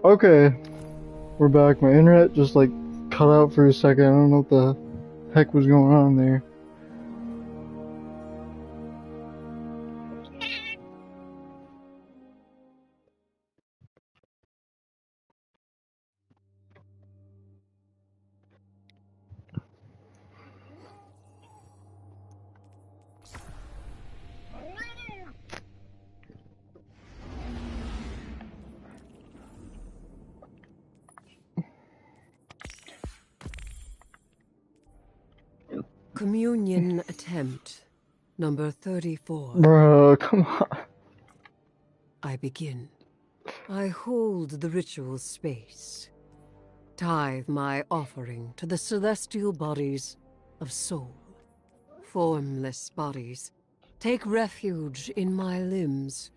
Okay, we're back. My internet just like cut out for a second. I don't know what the heck was going on there. Communion attempt, number 34. Bruh, come on. I begin. I hold the ritual space. Tithe my offering to the celestial bodies of soul. Formless bodies, take refuge in my limbs.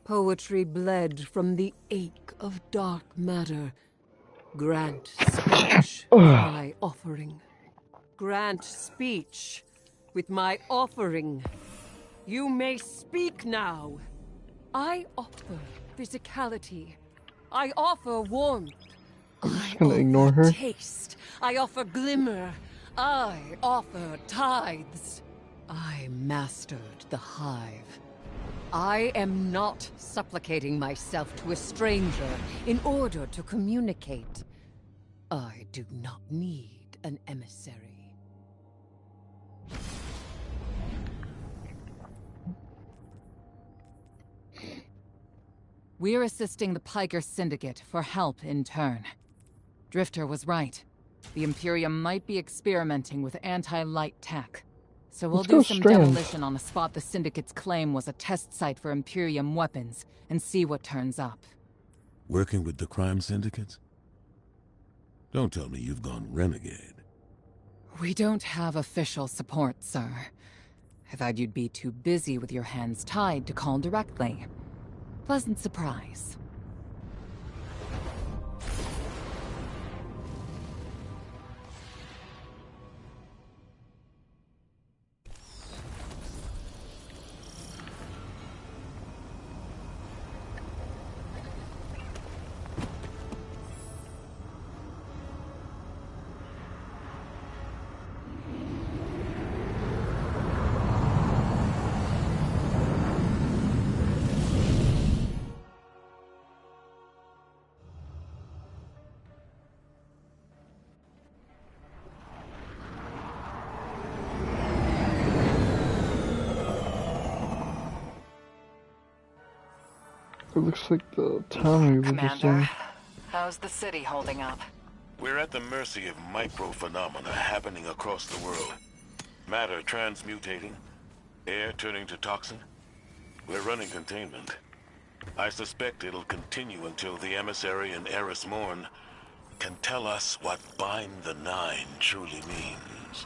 Poetry bled from the ache of dark matter. Grant speech with Ugh. my offering. Grant speech with my offering. You may speak now. I offer physicality. I offer warmth. I'm just I gonna offer ignore her. taste. I offer glimmer. I offer tithes. I mastered the hive. I am not supplicating myself to a stranger in order to communicate. I do not need an emissary. We're assisting the Piker Syndicate for help in turn. Drifter was right. The Imperium might be experimenting with anti-light tech. So we'll Let's go do some Strand. demolition on a spot the Syndicate's claim was a test site for Imperium weapons, and see what turns up. Working with the crime syndicates? Don't tell me you've gone renegade. We don't have official support, sir. I thought you'd be too busy with your hands tied to call directly. Pleasant surprise. It looks like the town we were just Commander, in. how's the city holding up? We're at the mercy of micro-phenomena happening across the world. Matter transmutating, air turning to toxin. We're running containment. I suspect it'll continue until the emissary and Eris Morn can tell us what Bind the Nine truly means.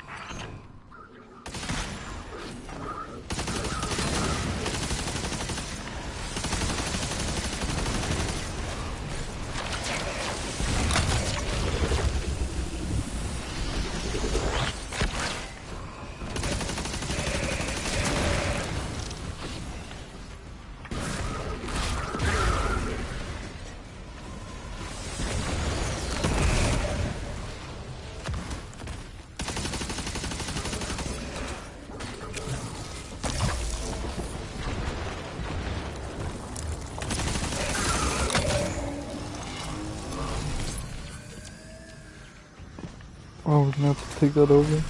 Oh, we're gonna have to take that over.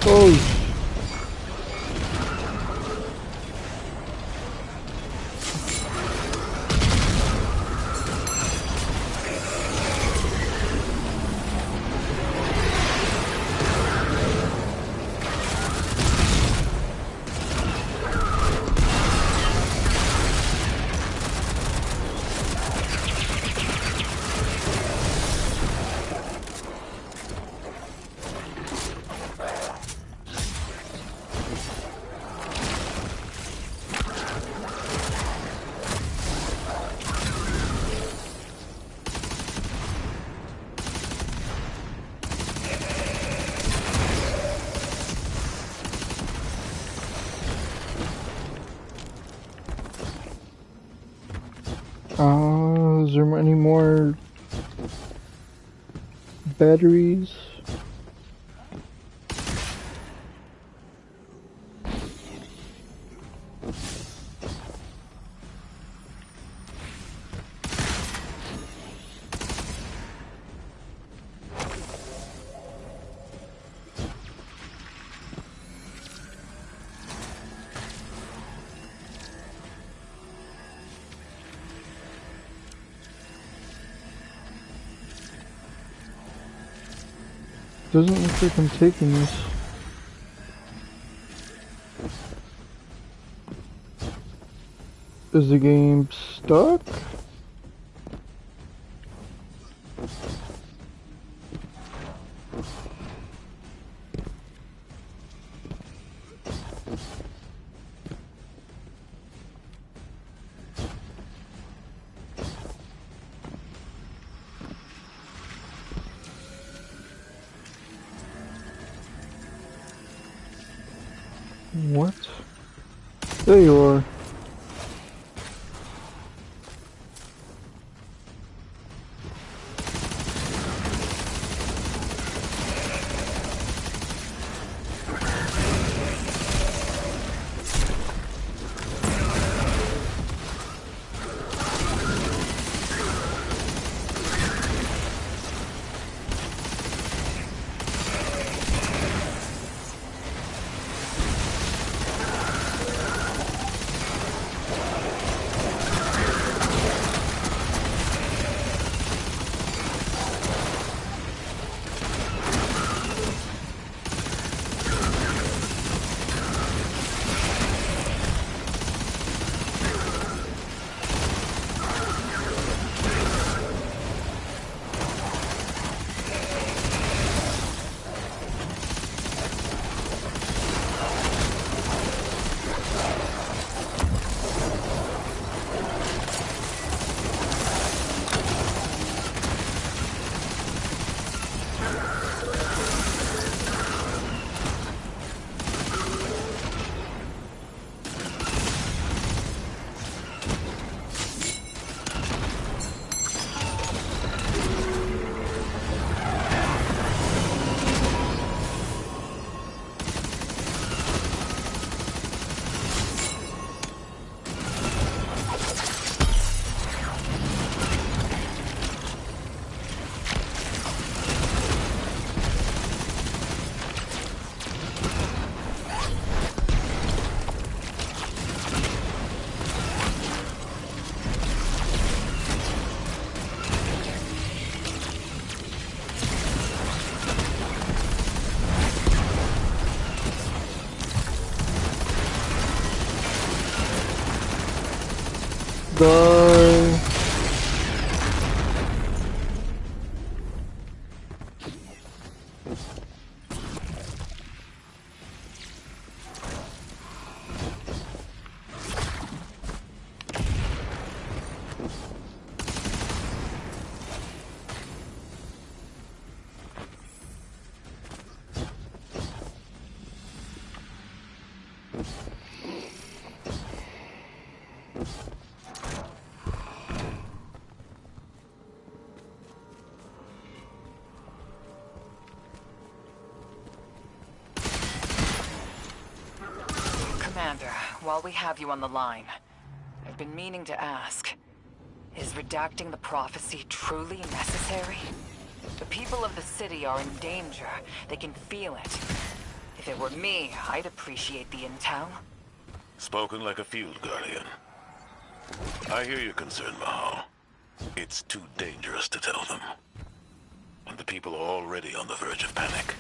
Oh, is there any more batteries? Doesn't look like I'm taking this. Is the game stuck? What? There you are. Die. Commander, while we have you on the line, I've been meaning to ask, is redacting the prophecy truly necessary? The people of the city are in danger. They can feel it. If If it were me, I'd appreciate the intel. Spoken like a field guardian. I hear your concern, Mahal. It's too dangerous to tell them. And the people are already on the verge of panic.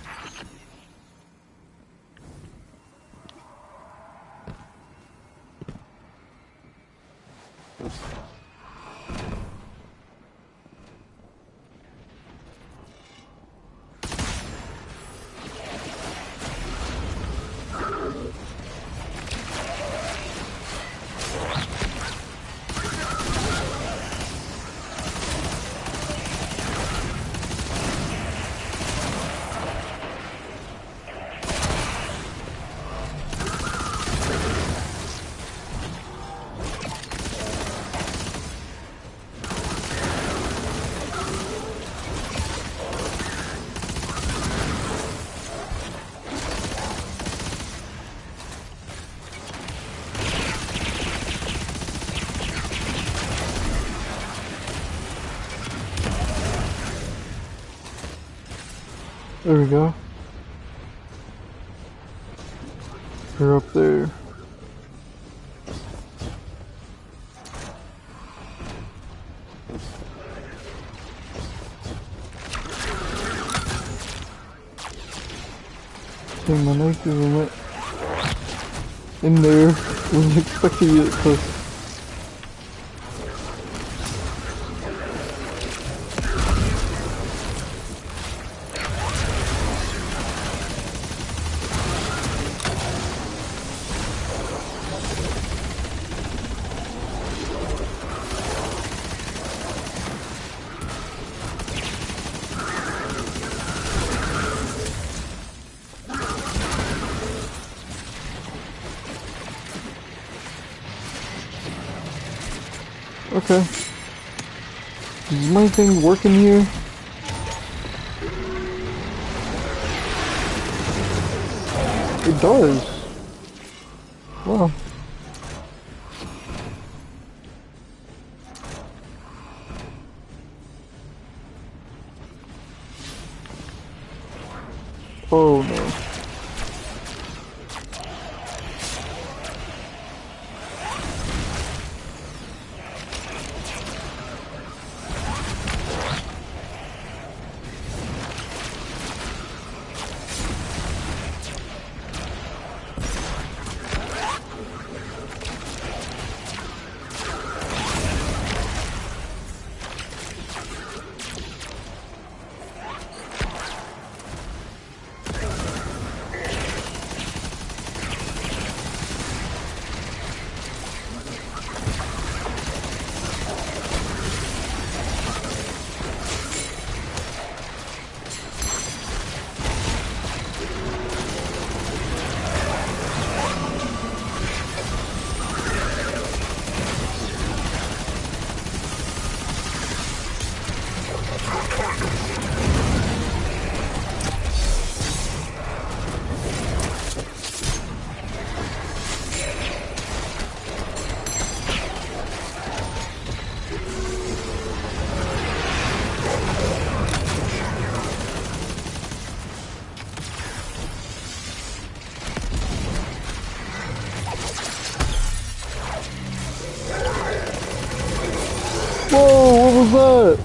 There we go. You're up there. Dang, my knife even went in there. Wasn't expecting it to. Okay. Is my thing working here? It does. Wow. Oh no. Whoa, what was that?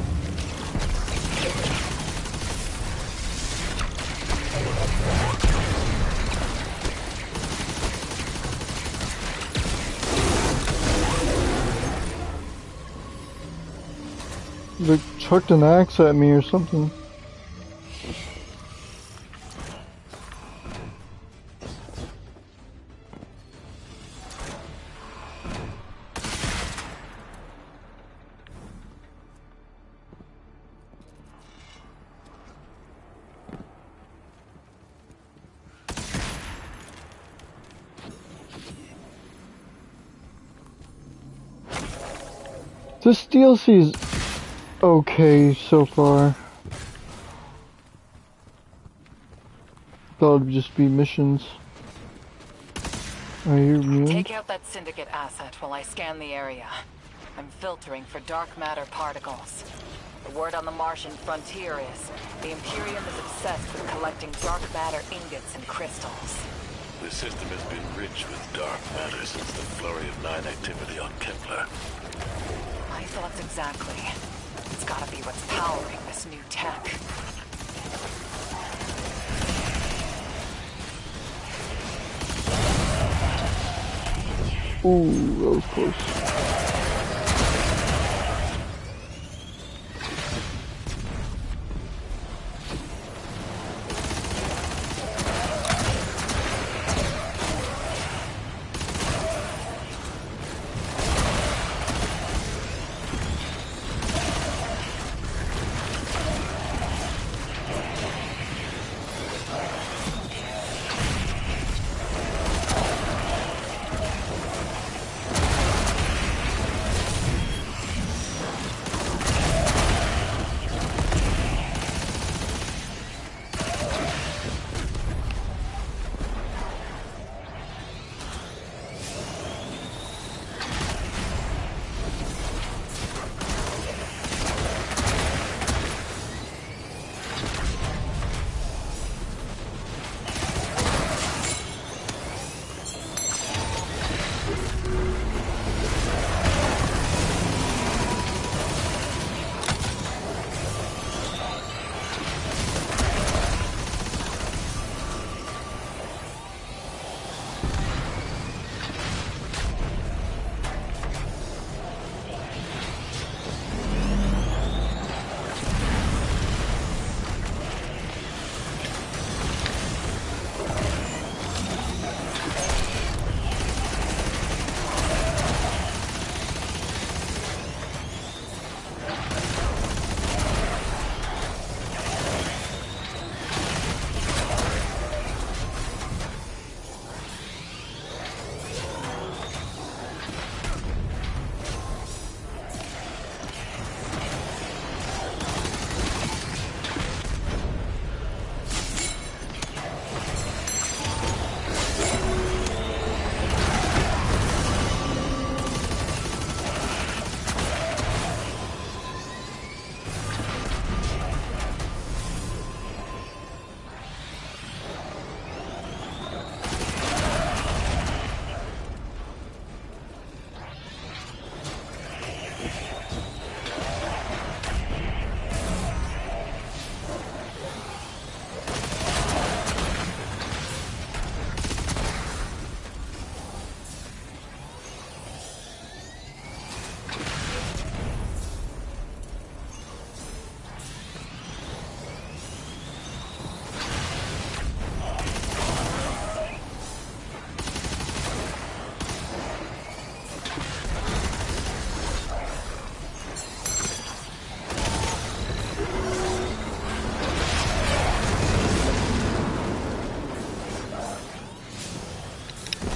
They chucked an axe at me or something. This DLC is okay so far. Thought it'd just be missions. Are you immune? Take out that Syndicate asset while I scan the area. I'm filtering for dark matter particles. The word on the Martian frontier is the Imperium is obsessed with collecting dark matter ingots and crystals. The system has been rich with dark matter since the flurry of 9 activity on Kepler. My thoughts exactly. It's gotta be what's powering this new tech. Ooh, that was close.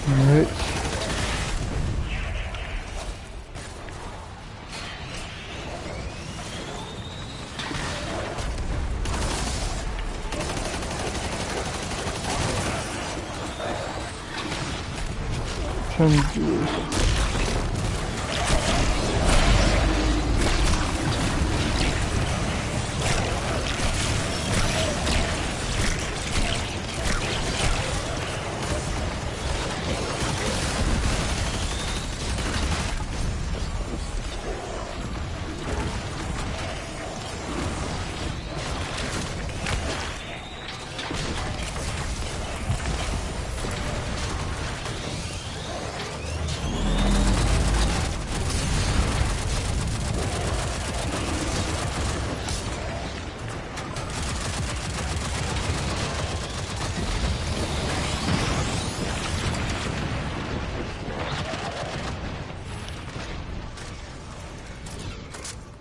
Alright. Time to do this.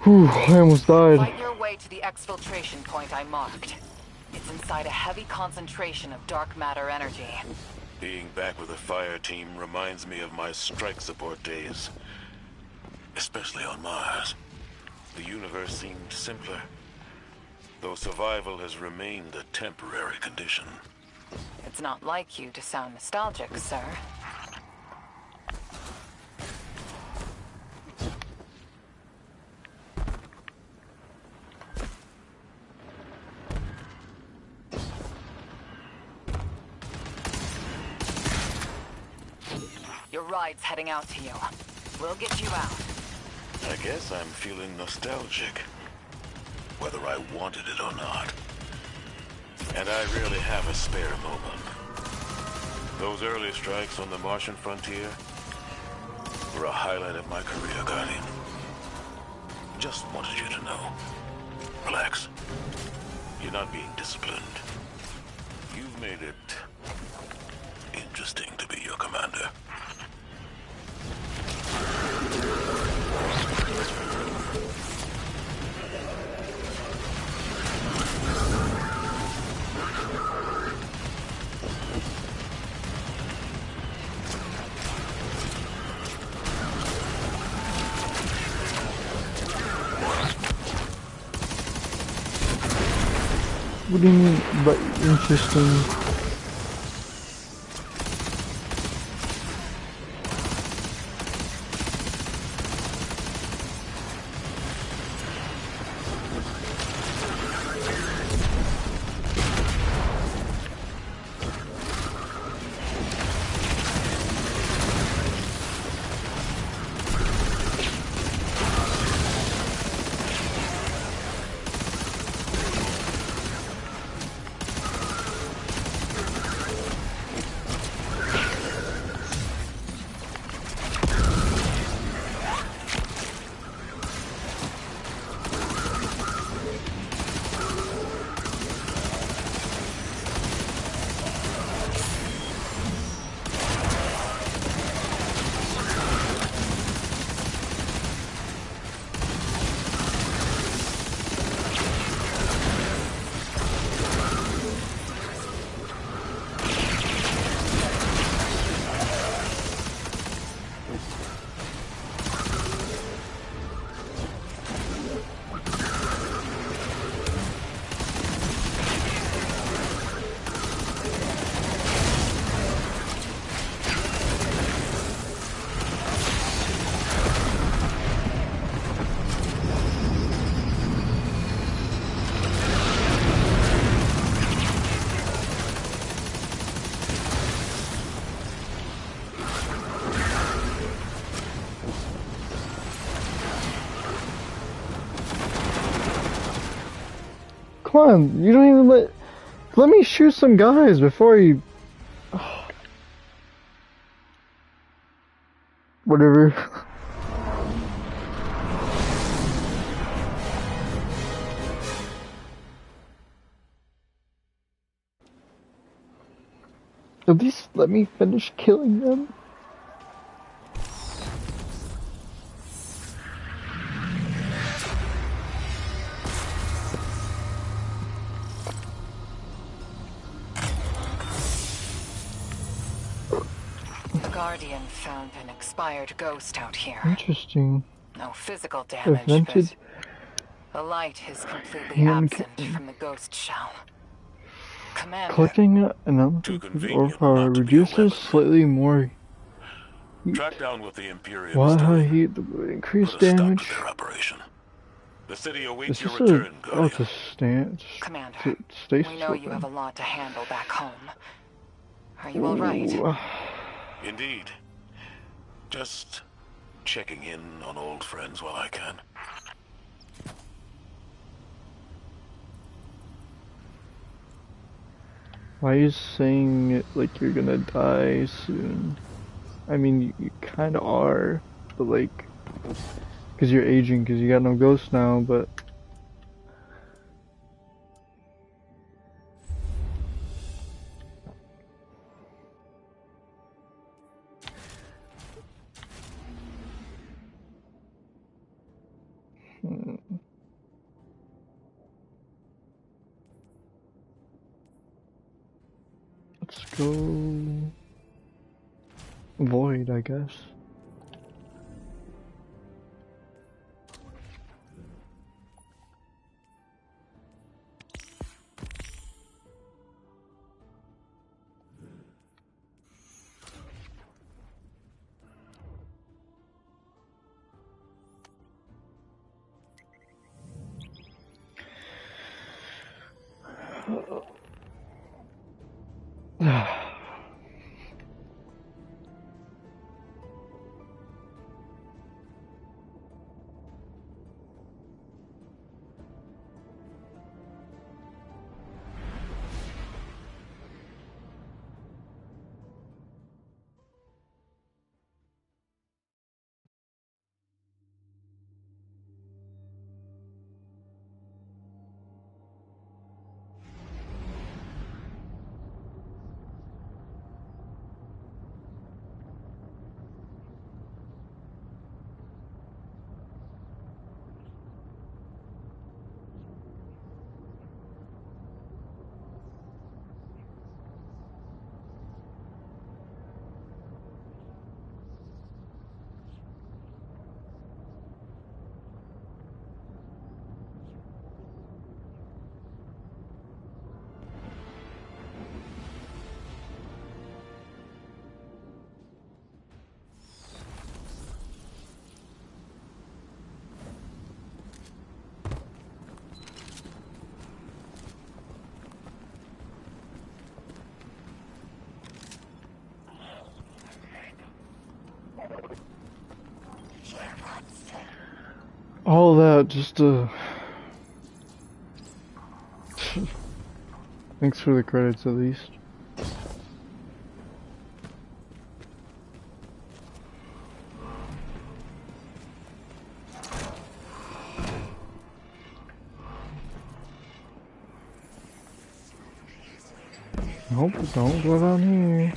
Whew, I almost died. Fight your way to the exfiltration point I marked. It's inside a heavy concentration of dark matter energy. Being back with the fire team reminds me of my strike support days. Especially on Mars. The universe seemed simpler, though survival has remained a temporary condition. It's not like you to sound nostalgic, sir. Your ride's heading out to you. We'll get you out. I guess I'm feeling nostalgic, whether I wanted it or not. And I rarely have a spare moment. Those early strikes on the Martian frontier were a highlight of my career, Guardian. Just wanted you to know. Relax. You're not being disciplined. You've made it interesting to be your commander. What do you mean by interesting? Come on, you don't even let me shoot some guys before you. Whatever. At least let me finish killing them. Guardian found an expired ghost out here. Interesting. No physical damage, Prevented but the light is completely hand absent from the ghost shell. Commander, collecting an element Too of convenient overpower not to be a reduces weapon. slightly more Track down what the Imperium while is high doing. heat, Put increased a stop to damage. their operation. The city Is awaits your this a return, oh Guardian. it's a stand Commander, to stasis we know you have a weapon. lot to handle back home. Are you all right? Ooh. Indeed. Just checking in on old friends while I can. Why are you saying it like you're gonna die soon? I mean, you kind of are, but like, because you're aging, because you got no ghosts now, but. Let's go. Void, I guess. All that just thanks for the credits at least. Nope, don't go down here.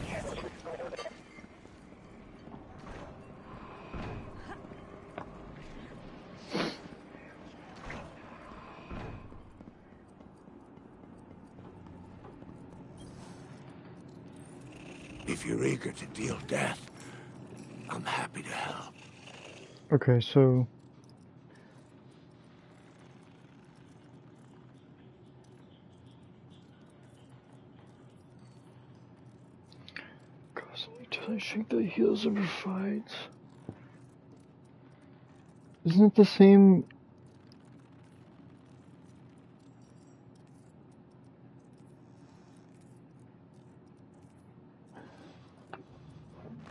If you're eager to deal death, I'm happy to help. Okay, so constantly till I shake the heels of her fights. Isn't it the same?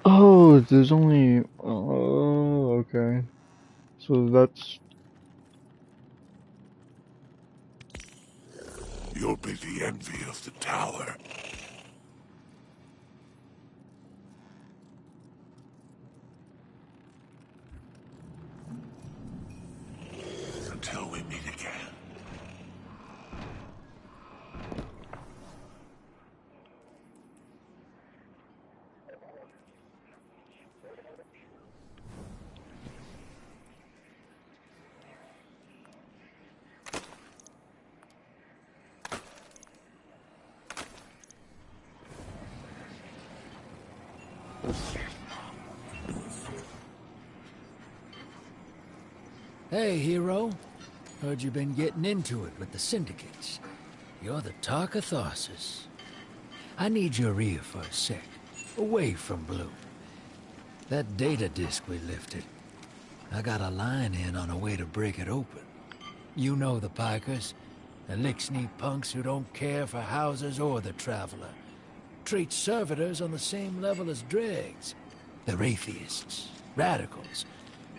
Oh, there's only. Oh, okay. So that's. You'll be the envy of the tower. Until we meet again. Hey, hero. Heard you've been getting into it with the syndicates. You're the talk of Tharsis. I need your ear for a sec. Away from Blue. That data disk we lifted. I got a line in on a way to break it open. You know the Pikers. The lick-sneak punks who don't care for houses or the traveler. Treat servitors on the same level as dregs. They're atheists, radicals,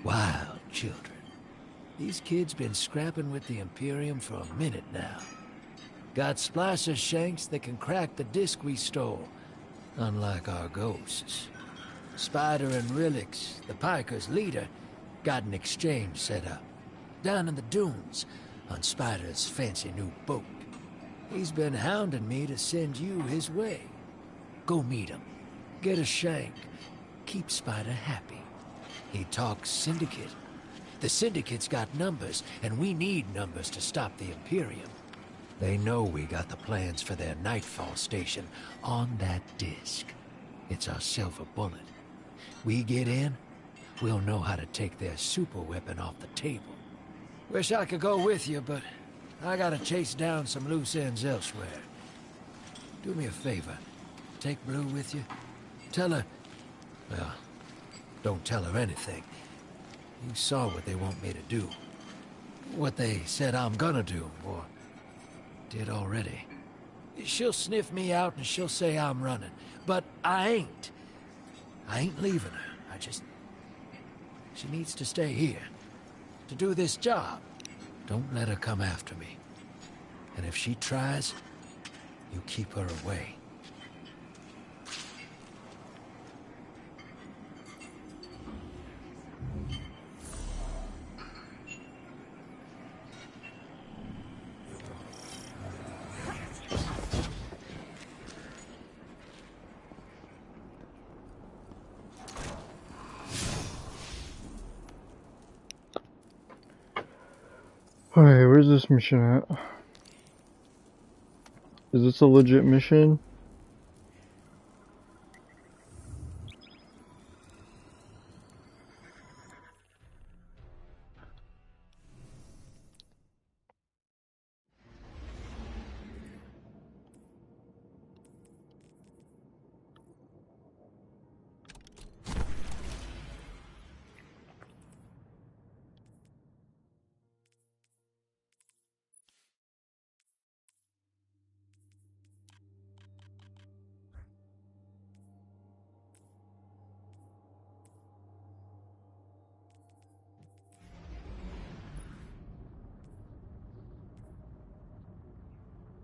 wild children. These kids been scrapping with the Imperium for a minute now. Got splicer shanks that can crack the disc we stole, unlike our ghosts. Spider and Rilix, the Pikers' leader, got an exchange set up. Down in the dunes, on Spider's fancy new boat. He's been hounding me to send you his way. Go meet him. Get a shank. Keep Spider happy. He talks Syndicate. The Syndicate's got numbers, and we need numbers to stop the Imperium. They know we got the plans for their Nightfall station on that disc. It's our silver bullet. We get in, we'll know how to take their super weapon off the table. Wish I could go with you, but I gotta chase down some loose ends elsewhere. Do me a favor. Take Blue with you. Tell her... well, don't tell her anything. You saw what they want me to do. What they said I'm gonna do, or did already. She'll sniff me out and she'll say I'm running. But I ain't. I ain't leaving her. She needs to stay here. To do this job. Don't let her come after me. And if she tries, you keep her away. Okay, where's this mission at? Is this a legit mission?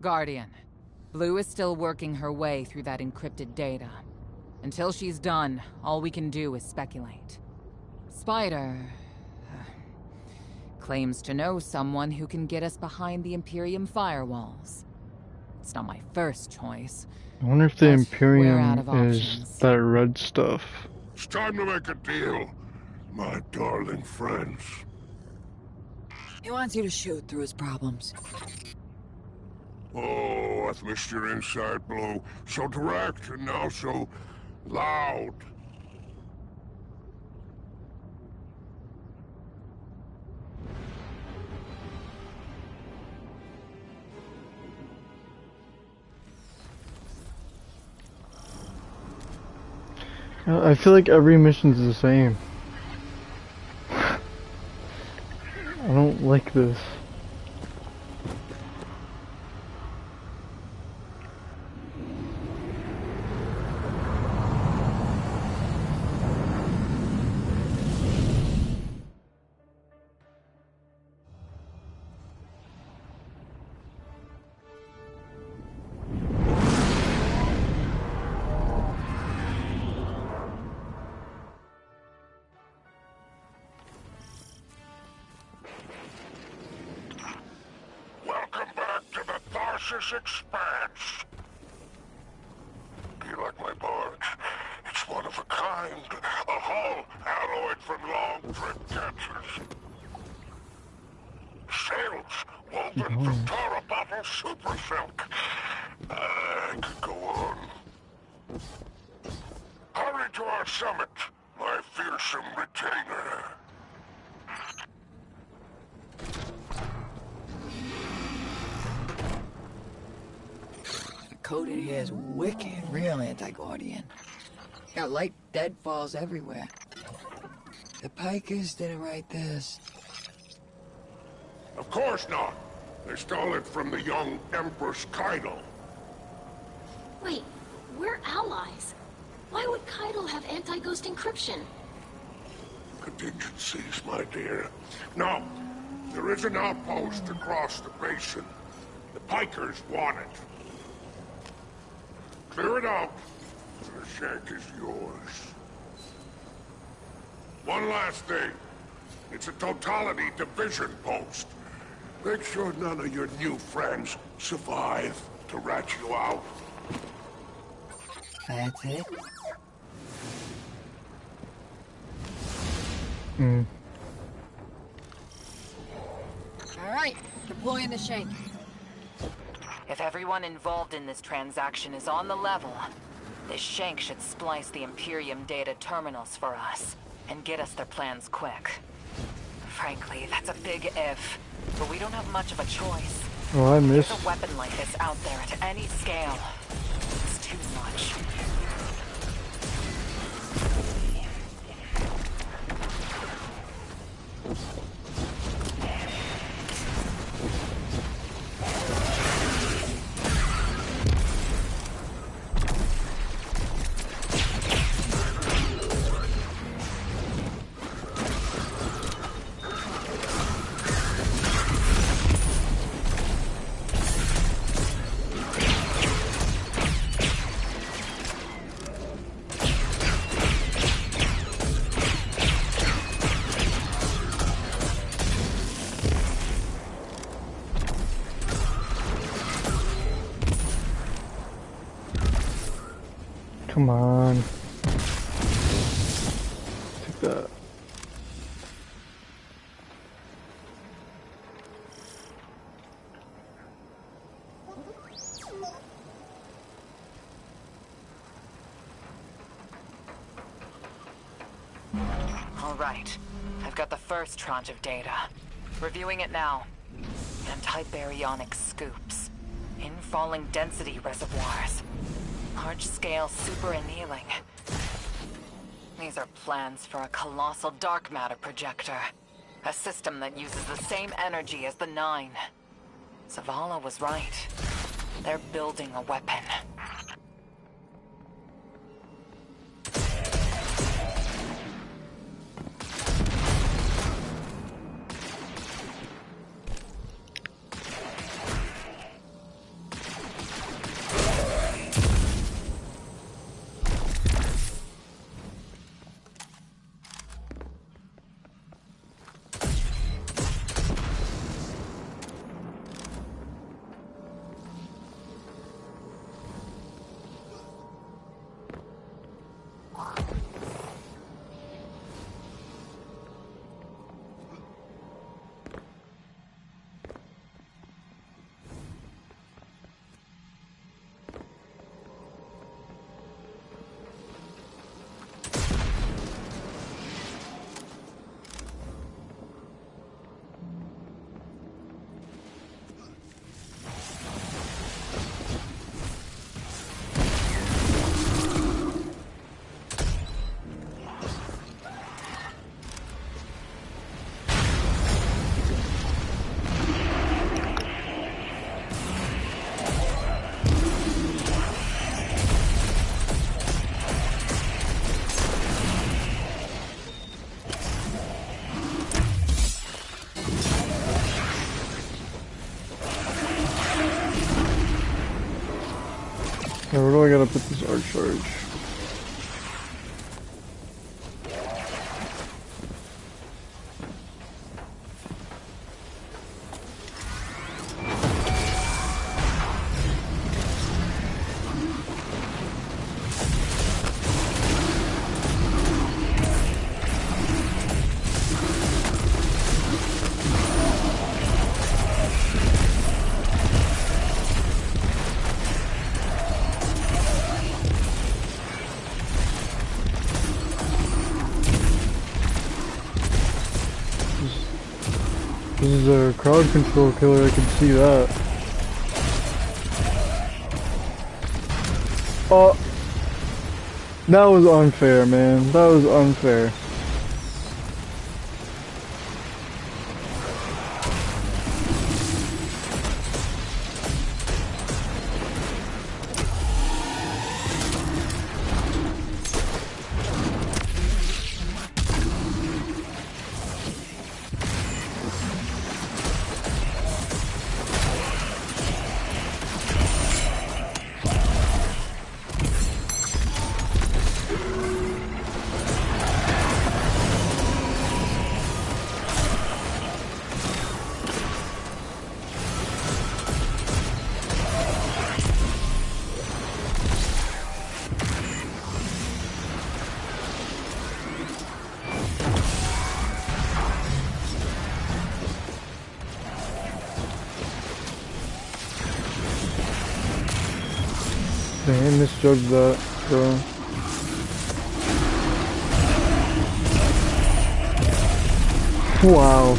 Guardian, Blue is still working her way through that encrypted data. Until she's done, all we can do is speculate. Spider claims to know someone who can get us behind the Imperium firewalls. It's not my first choice. I wonder if the But we're out Imperium of is options. that red stuff. It's time to make a deal, my darling friends. He wants you to shoot through his problems. Oh, I've missed your insight, Blue. So direct and now so loud. I feel like every mission's the same. I don't like this. Welcome back to the Tharsis Expanse. Do you like my barge? It's one of a kind. A hull alloyed from long-trip captures. Sails woven from Tara bottle super silk. I could go on. Hurry to our summit, my fearsome retainer. The code in here is wicked, real anti-Guardian. Got light deadfalls everywhere. The Pikers didn't write this. Of course not. They stole it from the young Empress Kaido. Wait, we're allies. Why would Kaido have anti-ghost encryption? Contingencies, my dear. Now, there is an outpost across the basin. The Pikers want it. Clear it out, and the shack is yours. One last thing. It's a totality division post. Make sure none of your new friends survive to rat you out. That's it? Alright, deploying the shank. If everyone involved in this transaction is on the level, this shank should splice the Imperium data terminals for us, and get us their plans quick. Frankly, that's a big if, but we don't have much of a choice. Oh, I If missed. there's a weapon like this out there at any scale, it's too much. Come on. Take that. All right. I've got the first tranche of data. Reviewing it now. Anti-baryonic scoops. Infalling density reservoirs. Large-scale super-annealing. These are plans for a colossal dark matter projector. A system that uses the same energy as the Nine. Zavala was right. They're building a weapon. Now, where do I gotta put this arc charge? This is a crowd control killer, I can see that. Oh, that was unfair, man. That was unfair. Dang, I misjudged that, bro. Wow.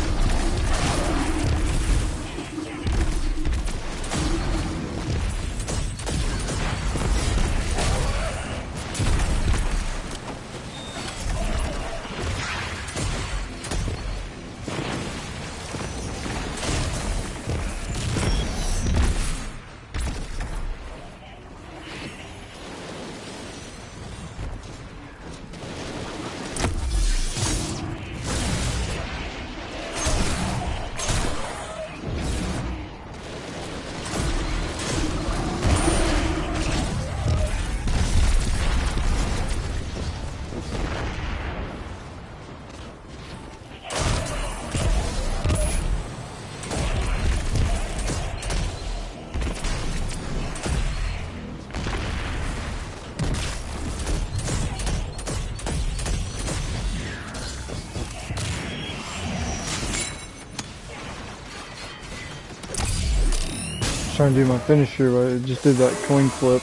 Trying to do my finisher, but I just did that coin flip.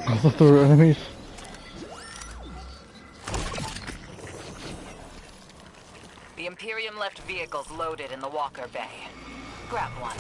I thought there were enemies. The Imperium left vehicles loaded in the Walker Bay. Grab one.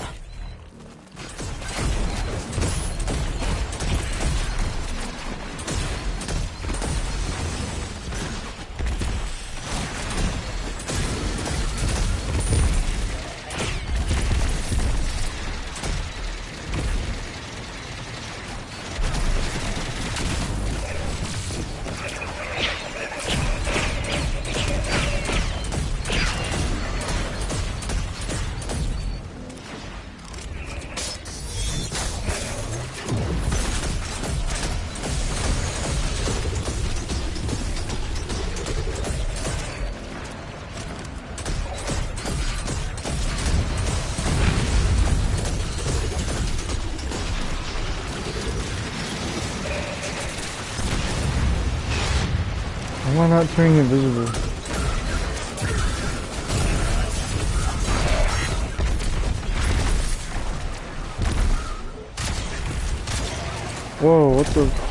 Why am I not turning invisible? Whoa, what the?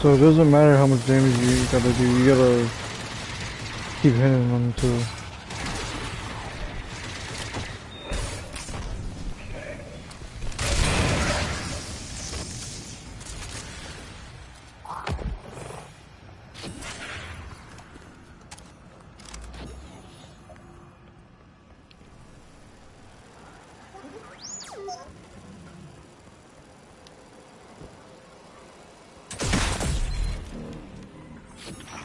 So it doesn't matter how much damage you gotta do, you gotta keep hitting them too.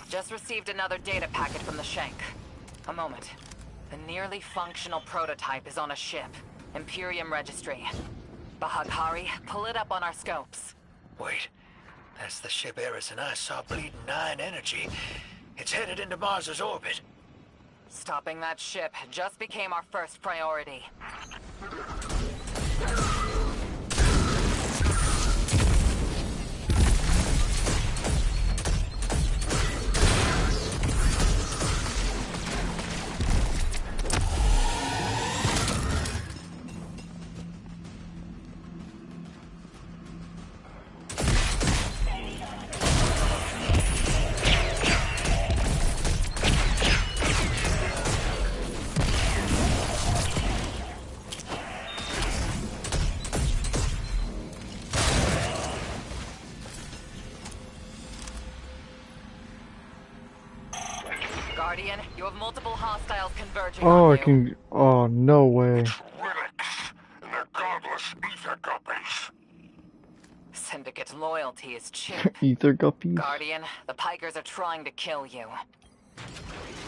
Just received another data packet from the Shank. A moment. The nearly functional prototype is on a ship. Imperium Registry. Bahaghari, pull it up on our scopes. Wait, that's the ship Eris and I saw bleeding 9 energy. It's headed into Mars's orbit. Stopping that ship just became our first priority. Guardian, you have multiple hostiles converging Oh, on I you. can. Oh, no way. Relics, and they're godless ether guppies. Syndicate loyalty is cheap. Ether guppies. Guardian, the Pikers are trying to kill you.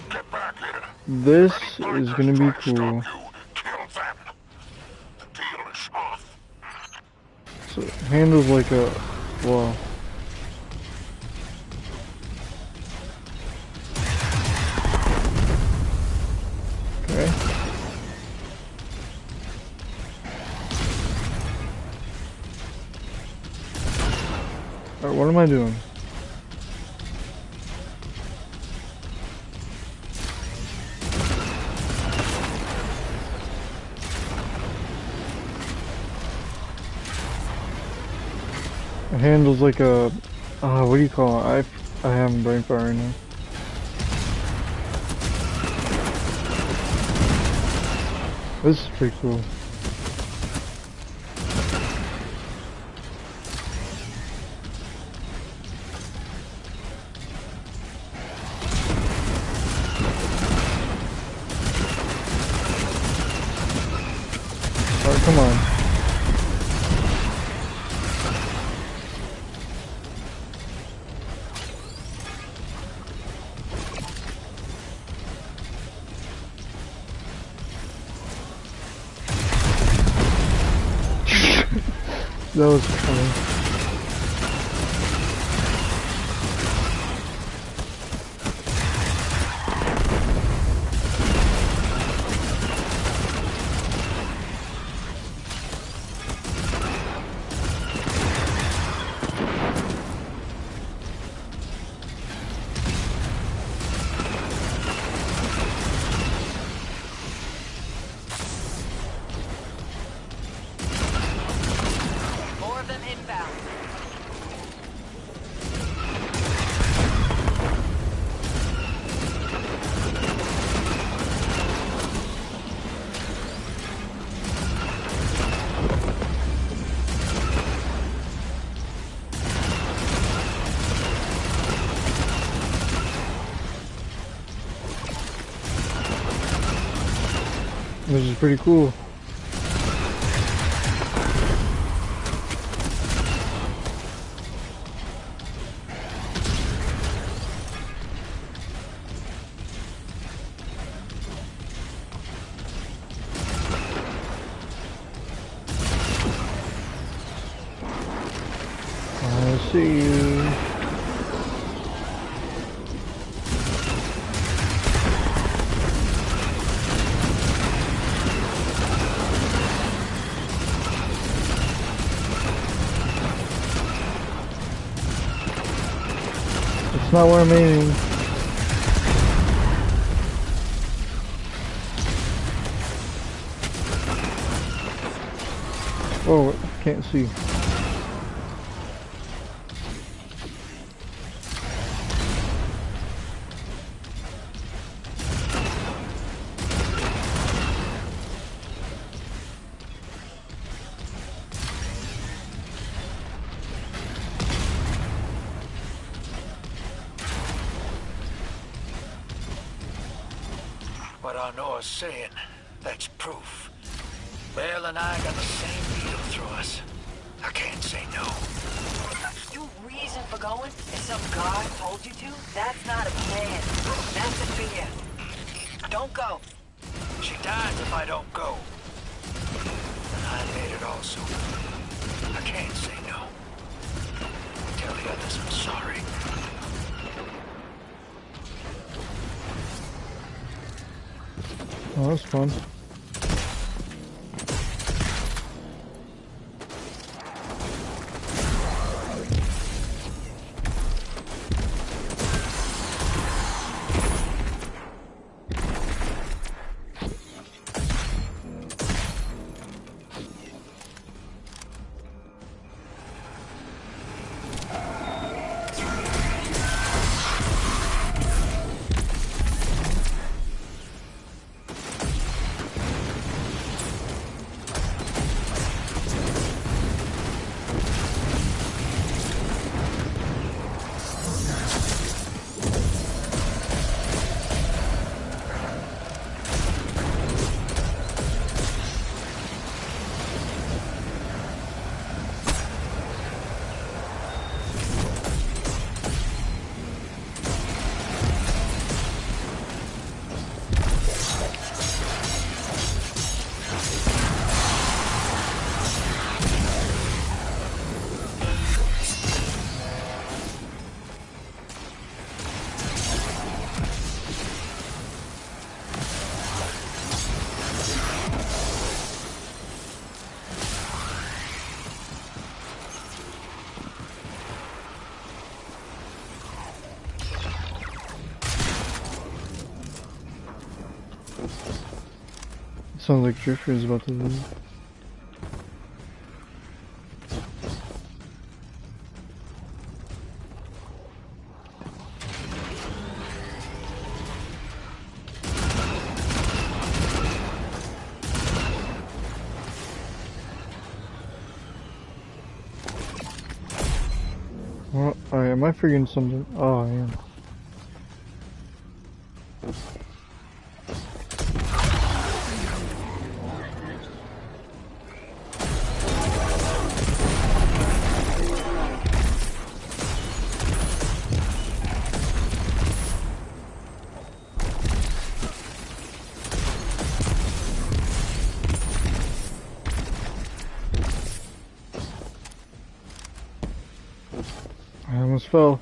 Get back here. This If any is bikers gonna be try to cool. stop you, kill them. The deal is off. So it handles like a. Wow. Okay. Alright, what am I doing? It handles like a. What do you call it? I have brain fire right now. This is pretty cool. Alright, come on. That was funny. More of them inbound. This is pretty cool. I see you. It's not where I'm aiming. Oh, can't see. what I know is saying. That's proof. Belle and I got the same needle through us. I can't say no. You reason for going? If some god told you to? That's not a plan. That's a fear. Don't go. She dies if I don't go. And I made it also. I can't say no. Tell the others I'm sorry. Oh, that's fun. Sounds like Drifter is about to leave. Well, alright, am I forgetting something? Oh, I am. I almost fell.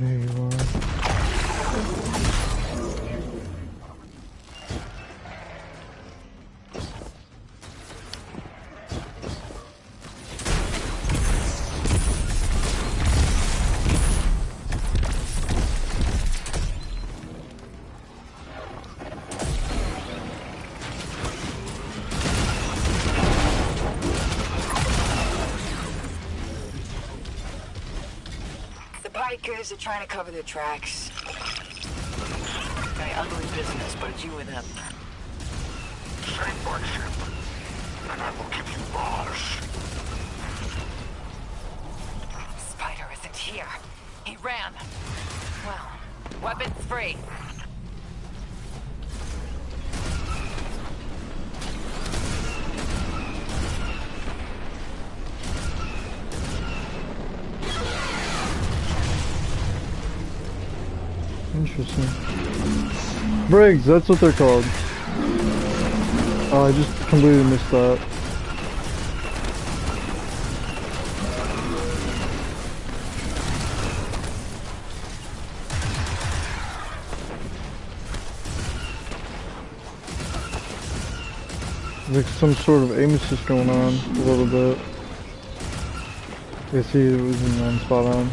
There you are. Bikers are trying to cover their tracks. Very ugly business, but it's you and them. Save my ship, and I will give you Mars. Spider isn't here. He ran. Well, weapons free. Interesting. Brigs, that's what they're called. Oh, I just completely missed that. There's like some sort of aim assist going on a little bit. I see it wasn't on spot on.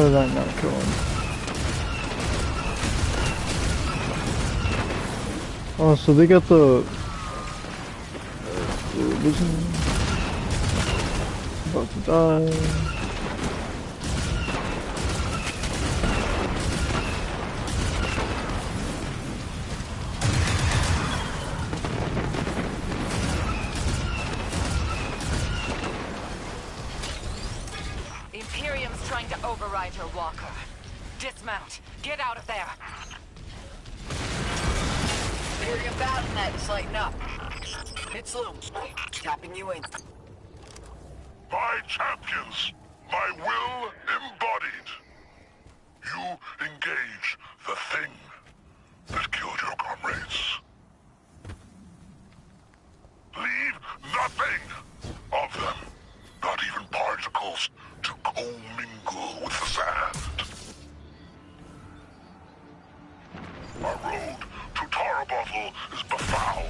How did I not kill him? Oh, so they got the vision. About to die. Imperium's trying to override your walker. Dismount. Get out of there. Imperium battle net is lighting up. It's Loom. Tapping you in. My champions, my will embodied. You engage the thing that killed your comrades. Leave nothing of them, not even particles, to commingle with the sand. Our road to Tarabothel is befouled.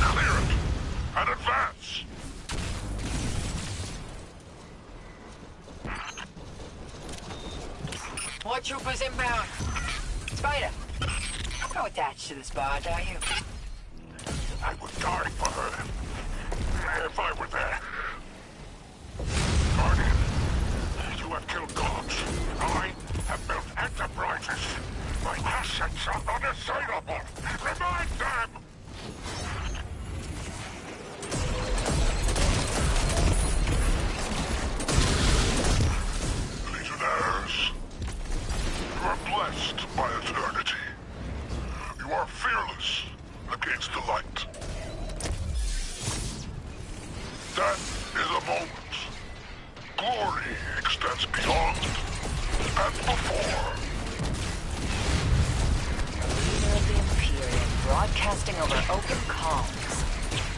Clear it and advance. More troopers inbound. Spider, no attached to this barge, are you? I would die for her if I were there. Guardian, you have killed gods. I have built enterprises. My assets are unassailable. Remind them! Legionnaires, you are blessed by eternity. You are fearless against the light. Death is a moment. Glory extends beyond and before. Leader of the Imperium broadcasting over open comms.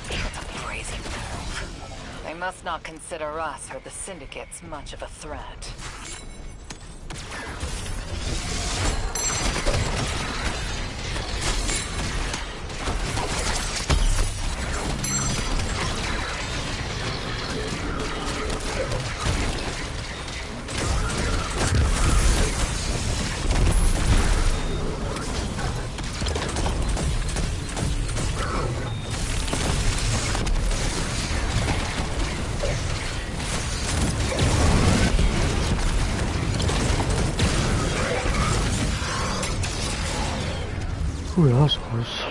That's a crazy move. They must not consider us or the Syndicates much of a threat. Ooh, that was close.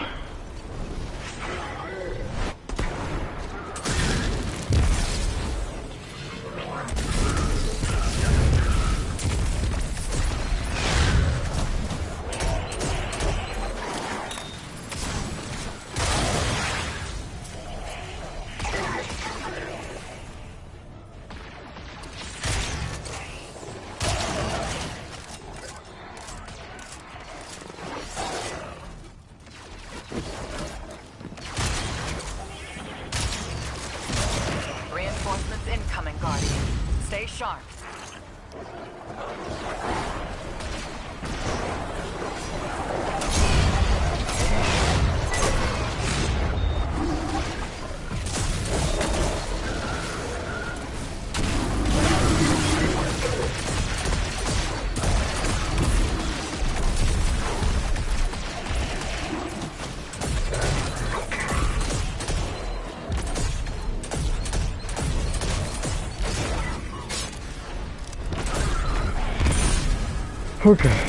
Reinforcements incoming, Guardian. Stay sharp. Okay.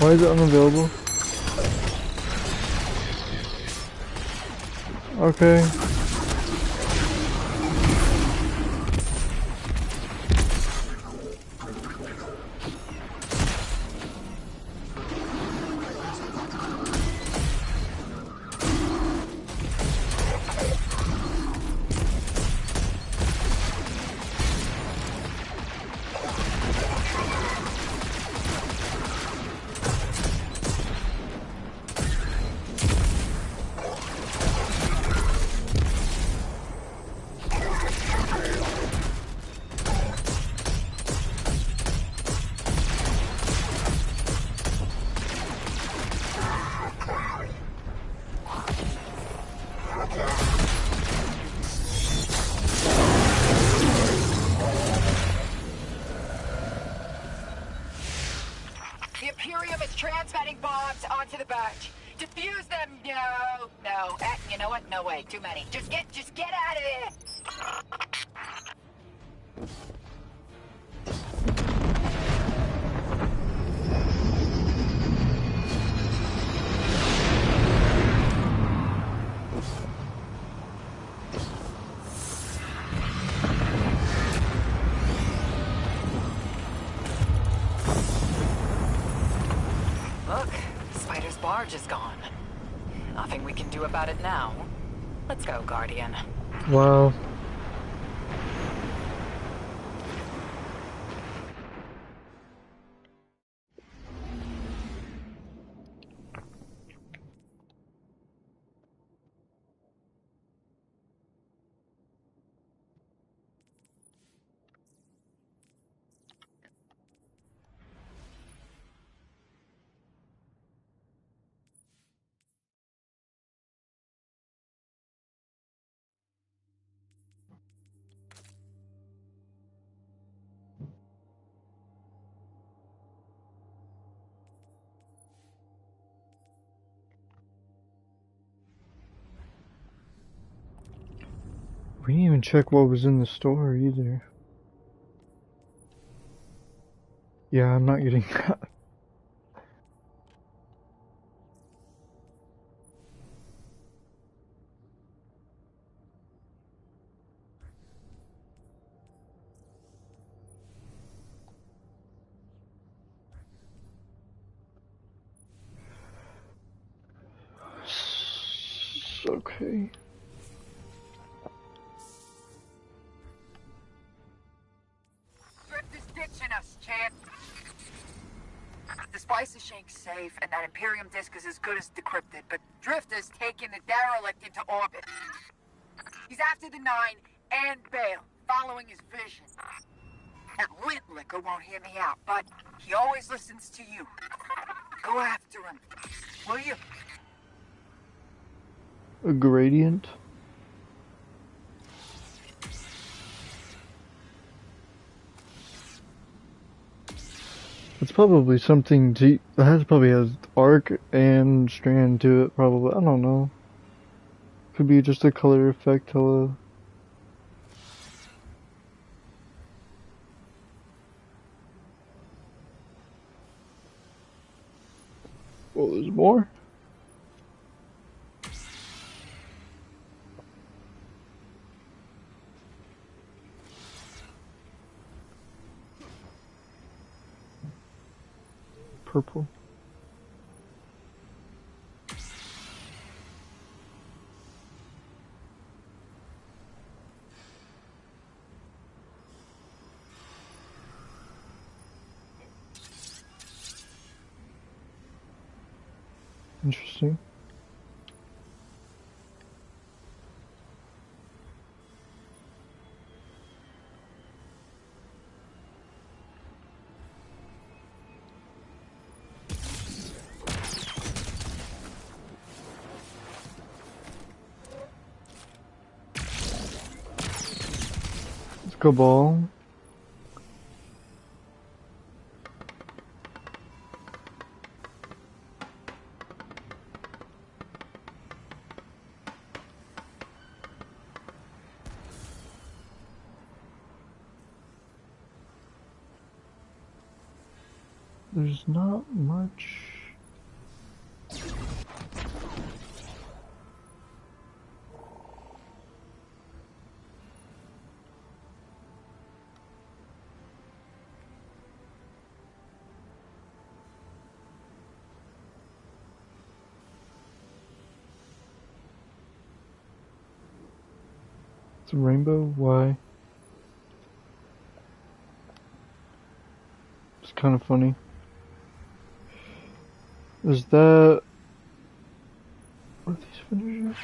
Why is it unavailable? Okay. The Imperium is transmitting bombs onto the barge. Defuse them! No. You know what? No way. Too many. Just get out of there! Look, Spider's barge is gone. Nothing we can do about it now. Let's go, Guardian. Wow. We didn't even check what was in the store either. Yeah, I'm not getting that. Okay. Drift is ditching us, champ. The Spicer Shank's safe, and that Imperium disk is as good as decrypted, but Drift is taking the derelict into orbit. He's after the Nine and Bale, following his vision. That lint liquor won't hear me out, but he always listens to you. Go after him, will you? A gradient? It's probably something to, probably has arc and strand to it, probably. I don't know. Could be just a color effect, hello. Oh, there's more? Purple. Interesting. Let's go ball. There's not much. It's a rainbow? Why? It's kind of funny. Is that... What are these finishers?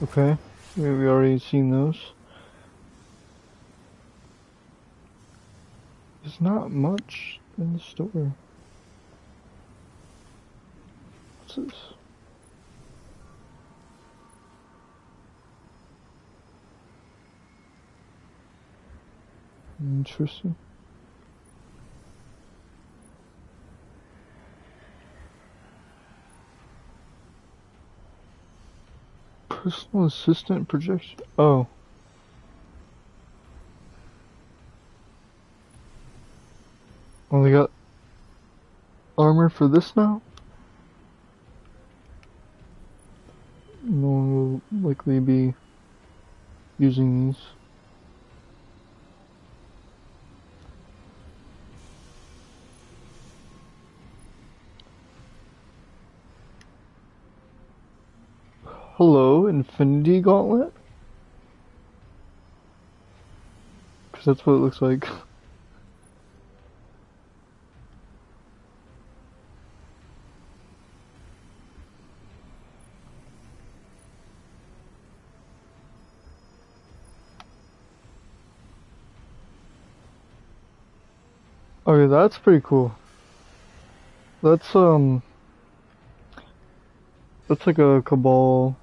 Okay, we already seen those. There's not much in the store. What's this? Interesting. Personal assistant projection. Oh. Oh, they got armor for this now? No one will likely be using these. Hello, Infinity Gauntlet? Because that's what it looks like. Okay, that's pretty cool. That's like a Cabal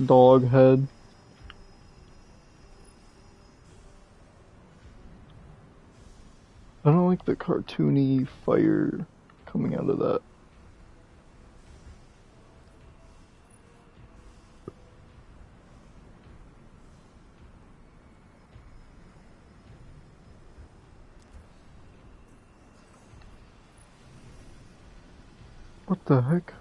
dog head. I don't like the cartoony fire coming out of that. What the heck?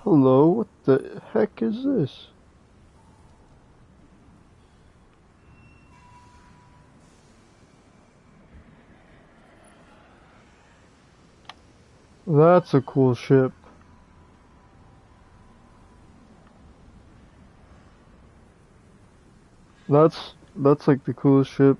Hello, what the heck is this? That's a cool ship. That's like the coolest ship.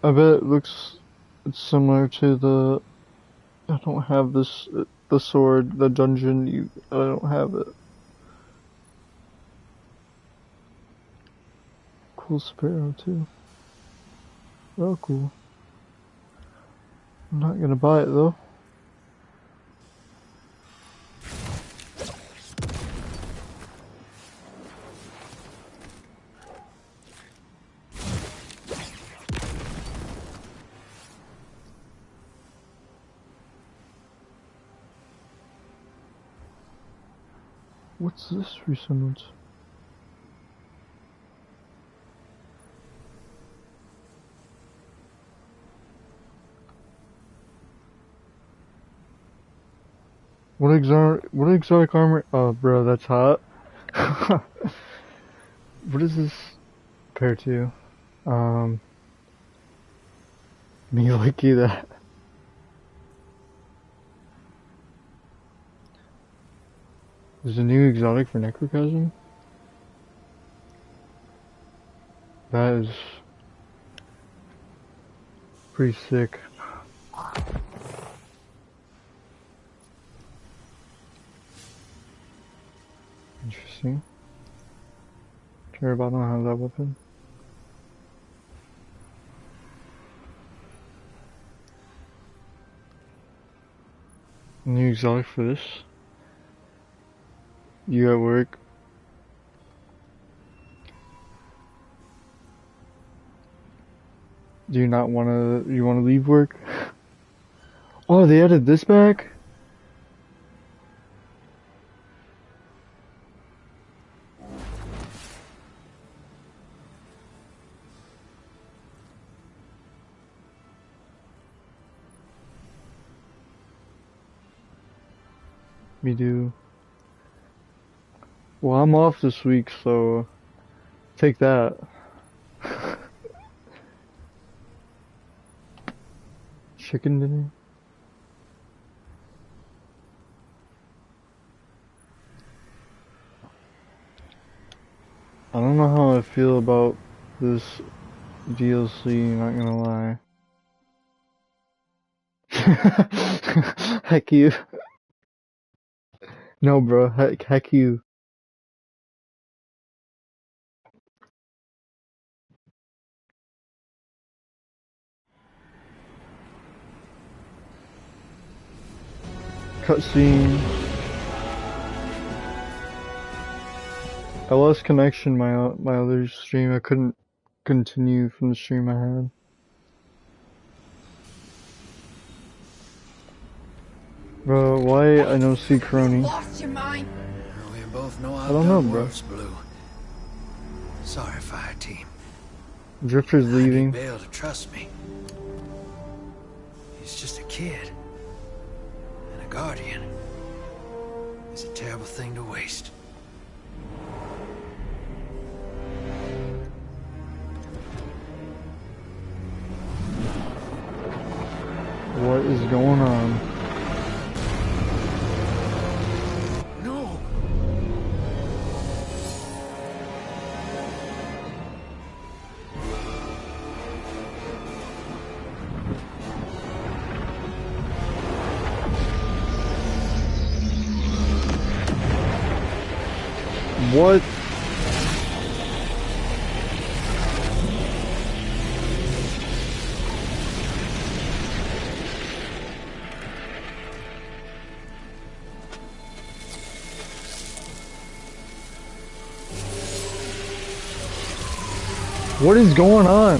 I bet it looks it's similar to the I don't have this the sword, the dungeon I don't have it. Cool sparrow too. Oh cool. I'm not gonna buy it though. What's this resemblance? What exotic armor? Oh, bro, that's hot. What is this compared to? Me liking that. There's a new exotic for Necrocosm? That is pretty sick. Interesting. Care about don't have that weapon. New exotic for this? You at work? Do you not wanna, you wanna leave work? Oh, they added this back? Me do. Well, I'm off this week, so take that. Chicken dinner? I don't know how I feel about this DLC, not gonna lie. Heck you. No, bro, heck you. Cutscene. I lost connection my other stream. I couldn't continue from the stream I had. Bro, why I don't see Crony? Lost your mind? We both know I I've don't know, done bro. worse, Blue. Sorry, fire team. Drifter's I leaving. need Bale to trust me. He's just a kid. And a guardian. It's a terrible thing to waste. What is going on? No! What? What is going on?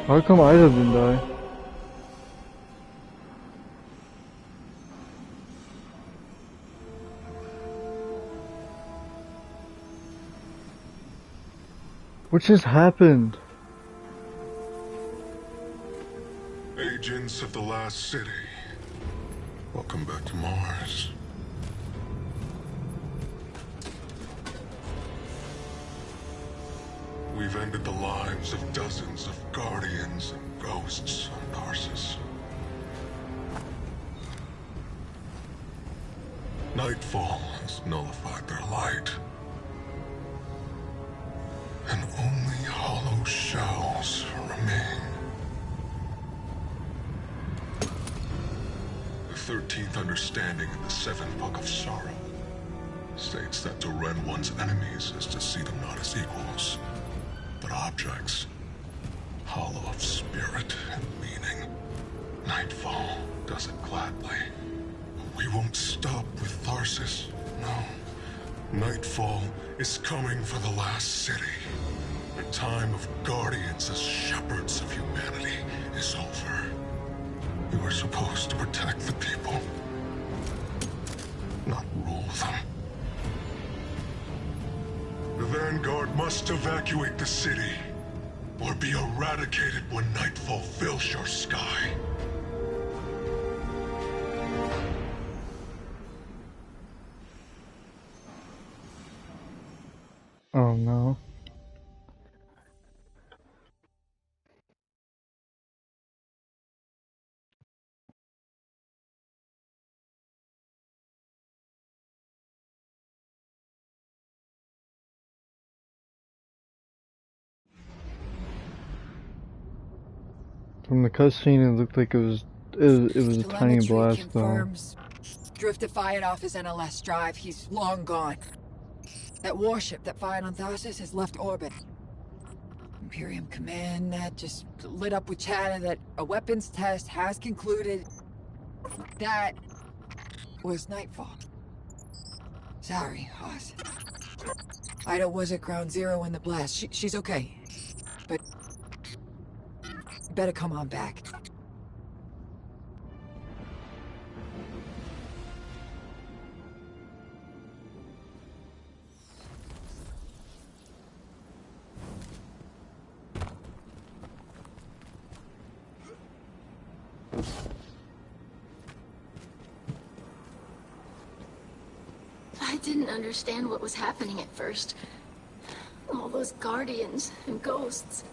How come Ida didn't die? What just happened? Agents of the Last City, welcome back to Mars. We've ended the lives of dozens of Guardians and Ghosts on Tarsus. Nightfall has nullified their light. And only hollow shells remain. The 13th understanding in the 7th Book of Sorrow states that to rend one's enemies is to see them not as equals, but objects, hollow of spirit and meaning. Nightfall does it gladly. We won't stop with Tharsis, no. Nightfall is coming for the last city. The time of Guardians as shepherds of humanity is over. We were supposed to protect the people, not rule them. The Vanguard must evacuate the city, or be eradicated when Nightfall fills your sky. Oh no. From the cutscene, it looked like it was a tiny Telemetry blast, though. confirms Drifter fired off his NLS drive. He's long gone. That warship that fired on Tharsis has left orbit. Imperium Command that just lit up with chatter that a weapons test has concluded. That was nightfall. Sorry, Hoss. Ida was at ground zero in the blast. She's okay. But better come on back. I didn't understand what was happening at first. All those guardians and ghosts.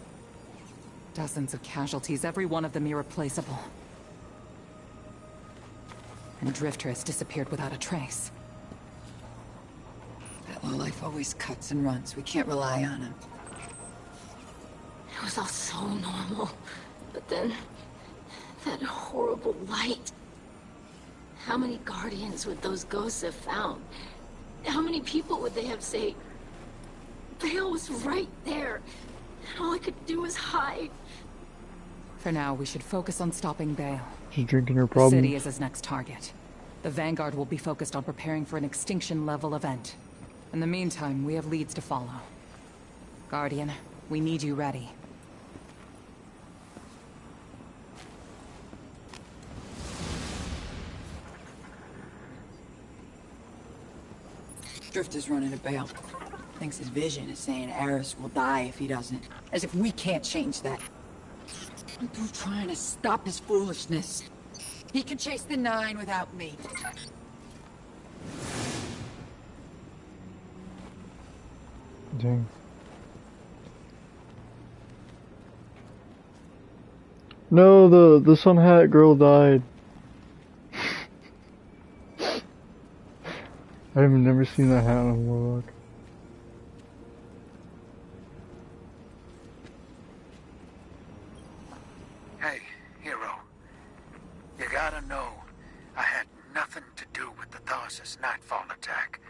Dozens of casualties, every one of them irreplaceable. And Drifter has disappeared without a trace. That lowlife always cuts and runs. We can't rely on him. It was all so normal. But then, that horrible light. How many guardians would those ghosts have found? How many people would they have saved? Bale was right there. And all I could do was hide. For now, we should focus on stopping Bale. She's drinking her The problems. city is his next target. The Vanguard will be focused on preparing for an extinction-level event. In the meantime, we have leads to follow. Guardian, we need you ready. Drifter's running a Bale. Thinks his vision is saying Eris will die if he doesn't. As if we can't change that. I'm through trying to stop his foolishness. He can chase the 9 without me. Dang. No, the sun hat girl died. I've never seen that hat on a warlock. Hey, hero. You gotta know, I had nothing to do with the Tharsis Nightfall attack.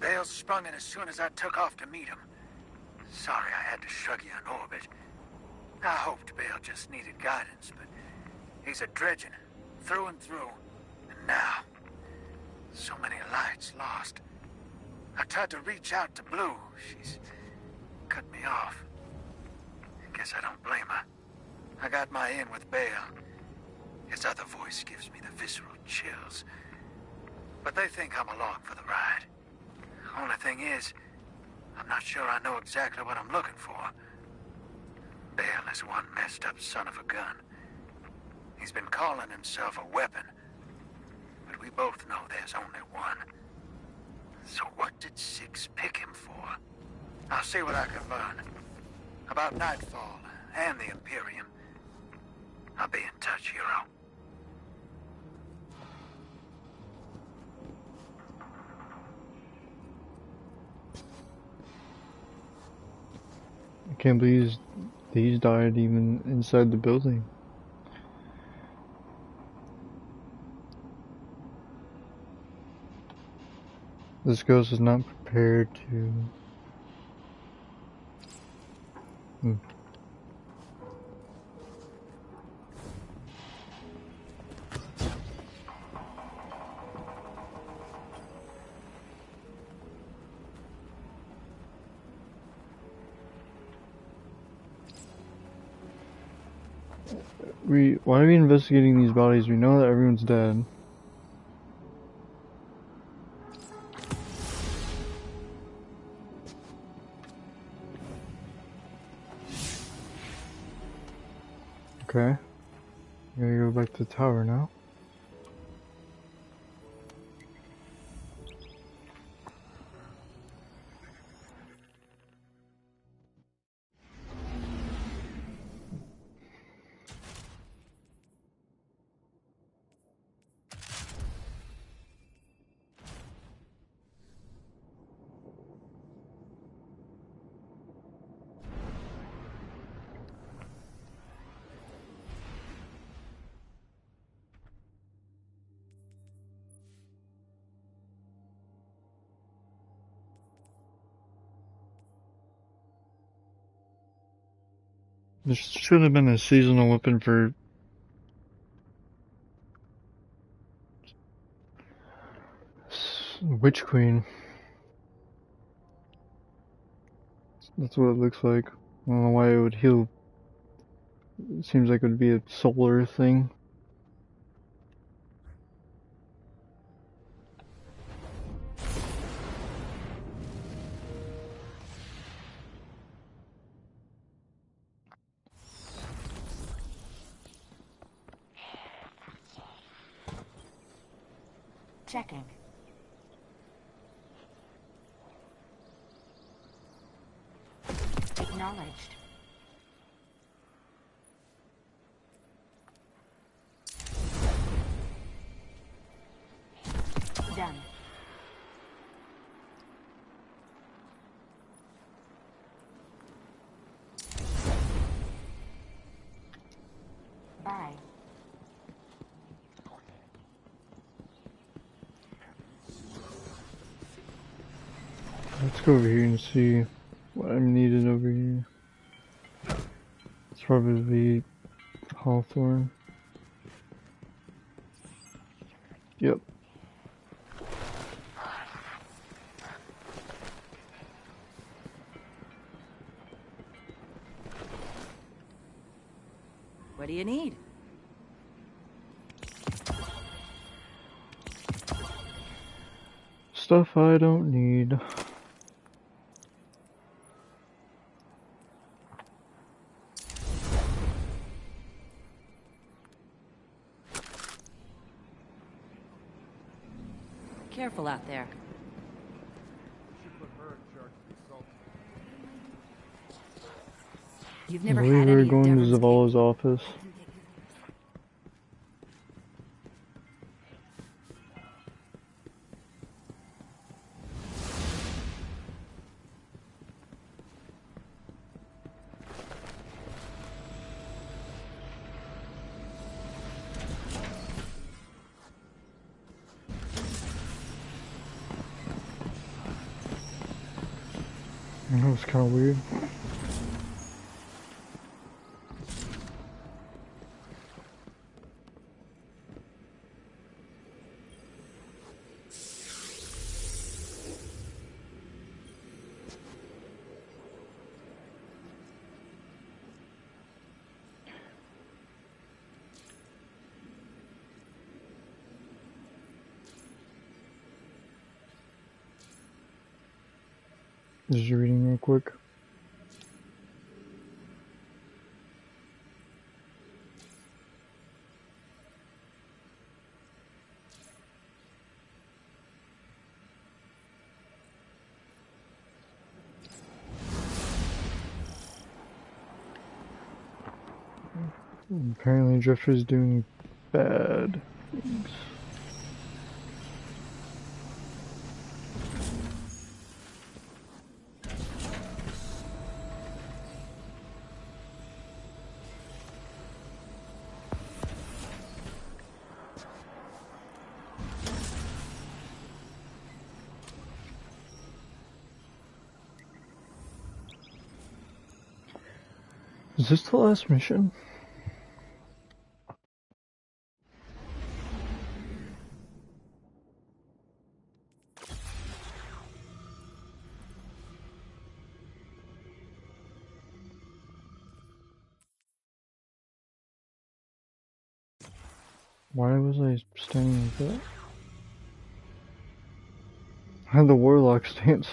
Bale sprung it as soon as I took off to meet him. Sorry I had to shrug you in orbit. I hoped Bale just needed guidance, but he's a dredgen, through and through. And now, so many lights lost. I tried to reach out to Blue. She's cut me off. Guess I don't blame her. I got my in with Bale. His other voice gives me the visceral chills. But they think I'm along for the ride. Only thing is, I'm not sure I know exactly what I'm looking for. Bale is one messed up son of a gun. He's been calling himself a weapon. But we both know there's only one. So what did Six pick him for? I'll see what I can learn. About Nightfall and the Imperium. I'll be in touch, hero. I can't believe these died even inside the building. This ghost is not prepared to... Why are we investigating these bodies? We know that everyone's dead. Okay. I gotta go back to the tower now. There should have been a seasonal weapon for Witch Queen. That's what it looks like. I don't know why it would heal. It seems like it would be a solar thing. Checking. Acknowledged. Done. Bye. Let's go over here and see what I'm needed over here. It's probably Hawthorne. Yep. What do you need? Stuff I don't need. Careful out there. You've I never believe had we're any of going to Devon's Zavala's office. That was kind of weird. Just reading real quick. Apparently Drifter's doing bad things. Is this the last mission? Why was I standing like that? I had the warlock stance.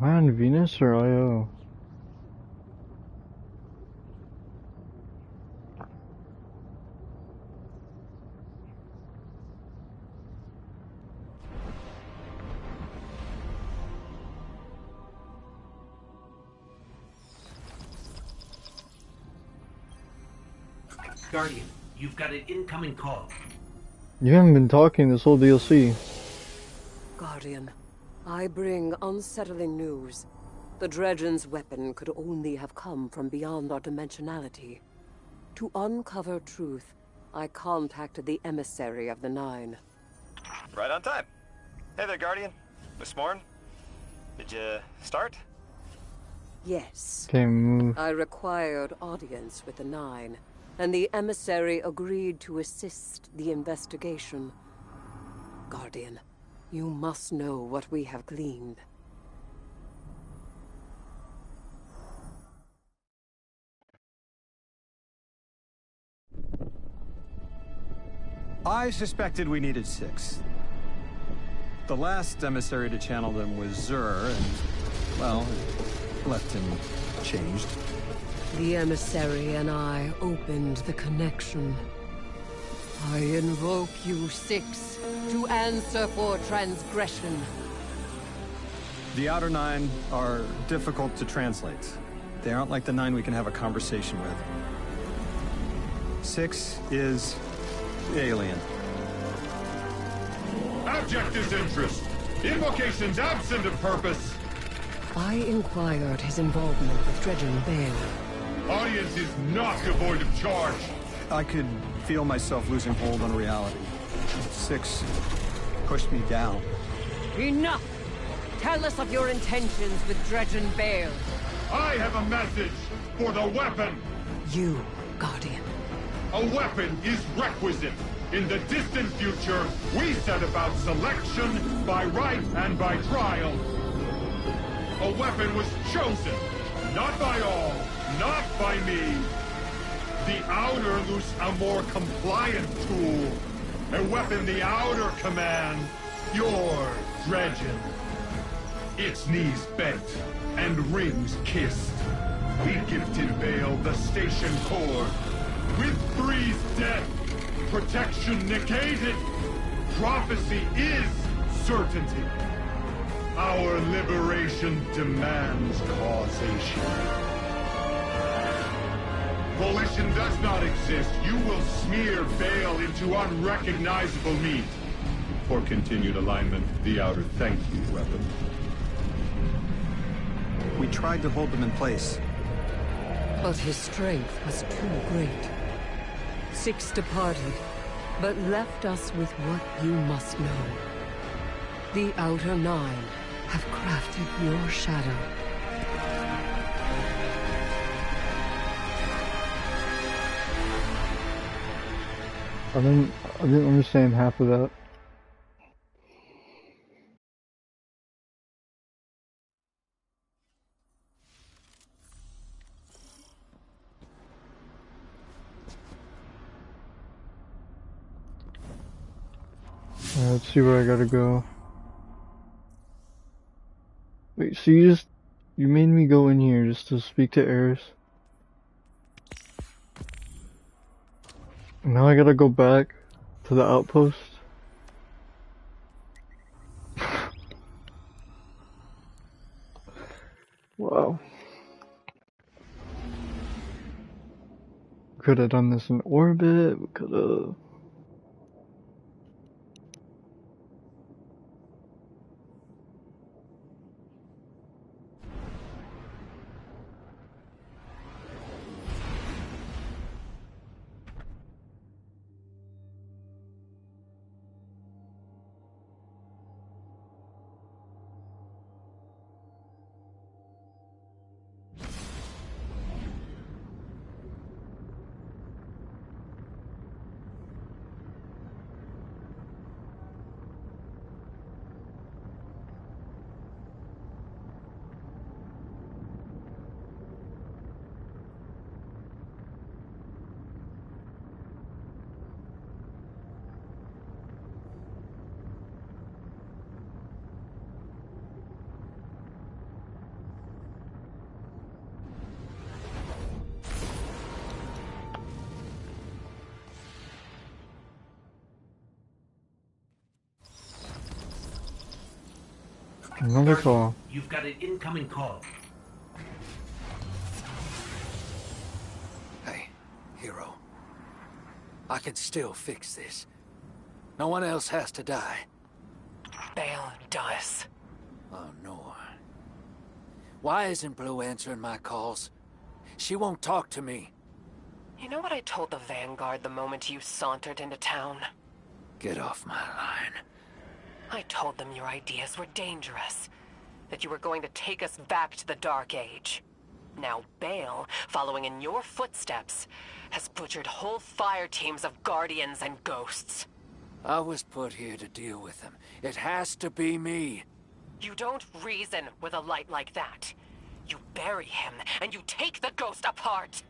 Am I on Venus or IO? Guardian, you've got an incoming call. You haven't been talking this whole DLC. Guardian, I bring unsettling news. The Dredgen's weapon could only have come from beyond our dimensionality. To uncover truth, I contacted the emissary of the Nine. Right on time. Hey there, Guardian. Miss Morn. Did you start? Yes. Okay, move. I required audience with the Nine, and the emissary agreed to assist the investigation. Guardian, you must know what we have gleaned. I suspected we needed 6. The last emissary to channel them was Zur, and, well, left him changed. The emissary and I opened the connection. I invoke you 6 to answer for transgression. The Outer 9 are difficult to translate. They aren't like the 9 we can have a conversation with. 6 is alien. Abject disinterest. Invocations absent of purpose. I inquired his involvement with Dredgen Bale. Audience is not devoid of charge. I could feel myself losing hold on reality. 6 pushed me down. Enough! Tell us of your intentions with Dredgen Bale. I have a message for the weapon. You, Guardian. A weapon is requisite. In the distant future, we set about selection by right and by trial. A weapon was chosen, not by all, not by me. The Outer loose a more compliant tool. A weapon the Outer command. Your Dredgen. Its knees bent and rings kissed. We gifted Vale the station core. With Three's death, protection negated. Prophecy is certainty. Our liberation demands causation. Volition does not exist. You will smear Vale into unrecognizable meat. For continued alignment, the Outer thank you, weapon. We tried to hold them in place. But his strength was too great. 6 departed, but left us with what you must know. The Outer 9 have crafted your shadow. I didn't understand half of that. Let's see where I gotta go. Wait, so you made me go in here just to speak to Eris? Now I gotta go back to the outpost? Wow. Could have done this in orbit, we could have... Another call. You've got an incoming call. Hey, hero. I can still fix this. No one else has to die. Bale does. Oh, no. Why isn't Blue answering my calls? She won't talk to me. You know what I told the Vanguard the moment you sauntered into town? Get off my line. I told them your ideas were dangerous. That you were going to take us back to the Dark Age. Now Bale, following in your footsteps, has butchered whole fire teams of Guardians and Ghosts. I was put here to deal with them. It has to be me. You don't reason with a light like that. You bury him, and you take the Ghost apart!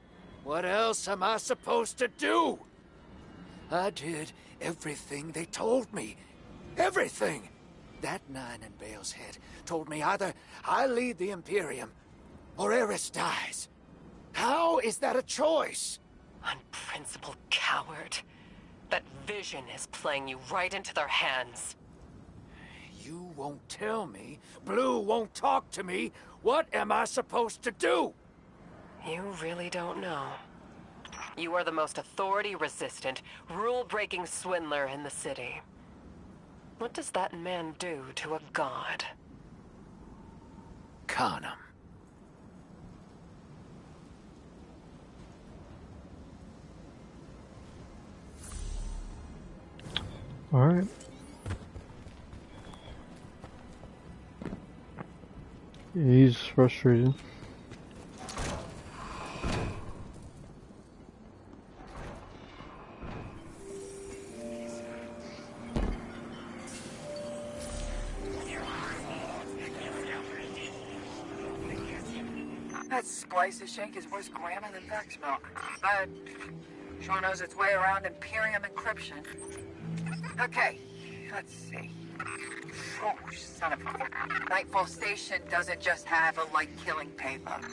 What else am I supposed to do? I did everything they told me. Everything! That nine in Bale's head told me either I lead the Imperium, or Eris dies. How is that a choice? Unprincipled coward. That vision is playing you right into their hands. You won't tell me. Blue won't talk to me. What am I supposed to do? You really don't know. You are the most authority-resistant, rule-breaking swindler in the city. What does that man do to a god? Con him. Alright. He's frustrated. That splicer shake is worse grammar than Vex milk. But sure knows its way around Imperium encryption. Okay, let's see. Oh, son of a... Nightfall Station doesn't just have a light-killing payload.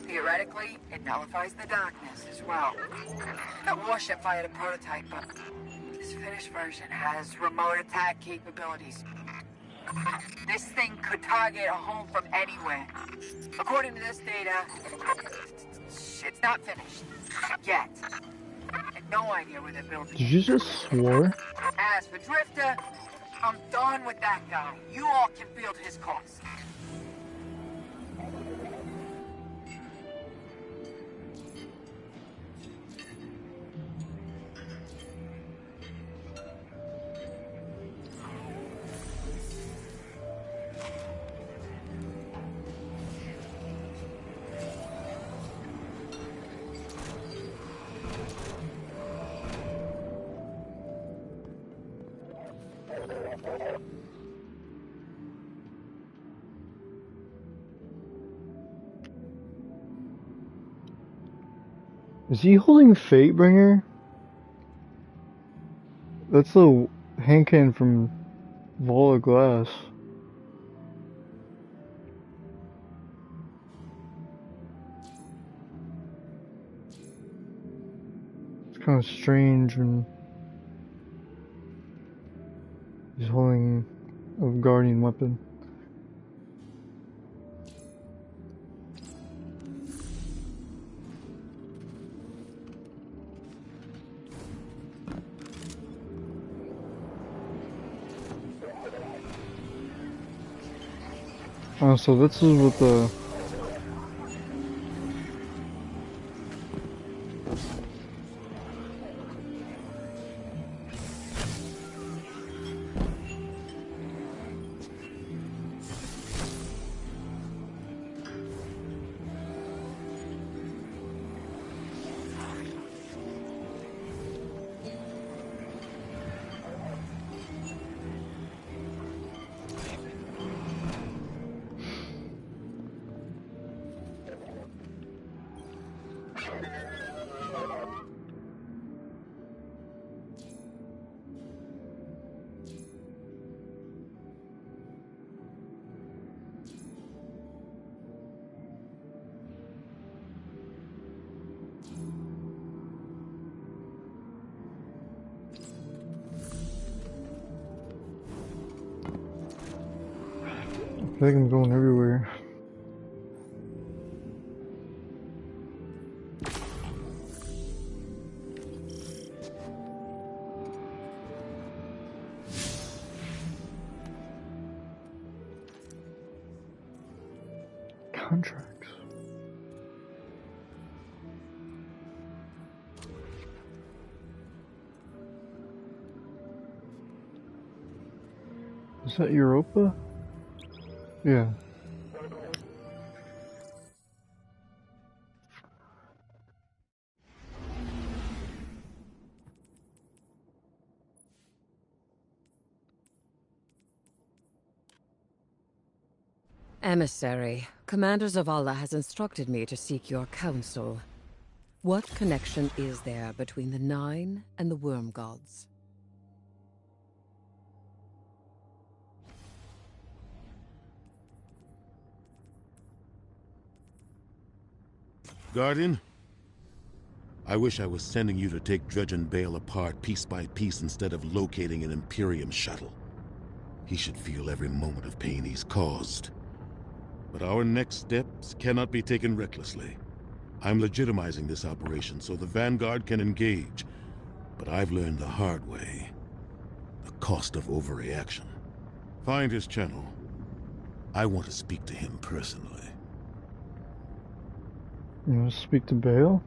Theoretically, it nullifies the darkness as well. That warship fired a prototype, but this finished version has remote attack capabilities. This thing could target a home from anywhere. According to this data, it's not finished. Yet. And no idea where they're building. Did you just swore? As for Drifter, I'm done with that guy. You all can field his calls. Is he holding Fatebringer? That's the hand cannon from Wall of Glass. It's kind of strange when he's holding a Guardian weapon. Oh, so this is what the... I think I'm going everywhere. Is that Europa? Yeah. Emissary, Commander Zavala has instructed me to seek your counsel. What connection is there between the Nine and the Worm Gods? Guardian? I wish I was sending you to take Dredge and Bale apart piece by piece instead of locating an Imperium shuttle. He should feel every moment of pain he's caused. But our next steps cannot be taken recklessly. I'm legitimizing this operation so the Vanguard can engage. But I've learned the hard way. The cost of overreaction. Find his channel. I want to speak to him personally. You want to speak to Bale?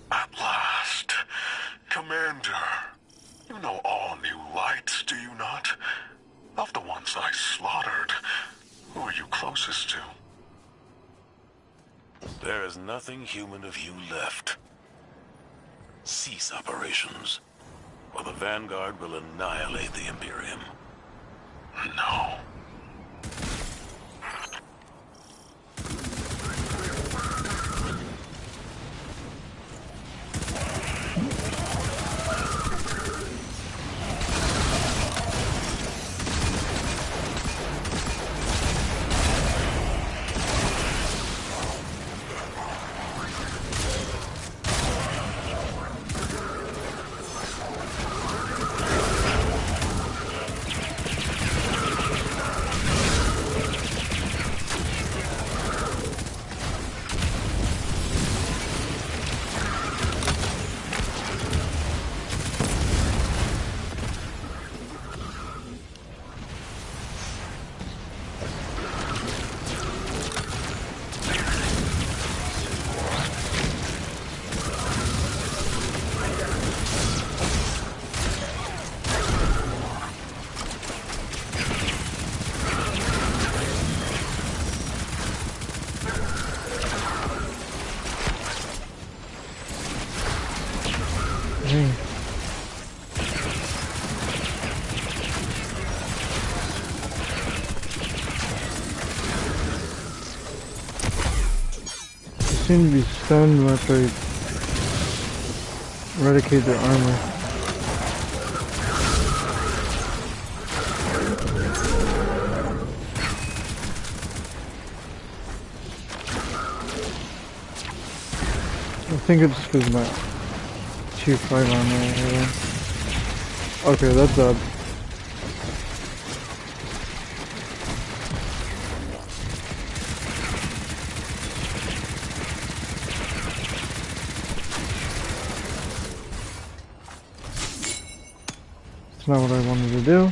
At last. Commander, you know all new lights, do you not? Of the ones I slaughtered, who are you closest to? There is nothing human of you left. Cease operations, or the Vanguard will annihilate the Imperium. No. Seem to be stunned once I eradicate their armor. I think it's because my tier 5 armor. Okay, that's up. Not what I wanted to do.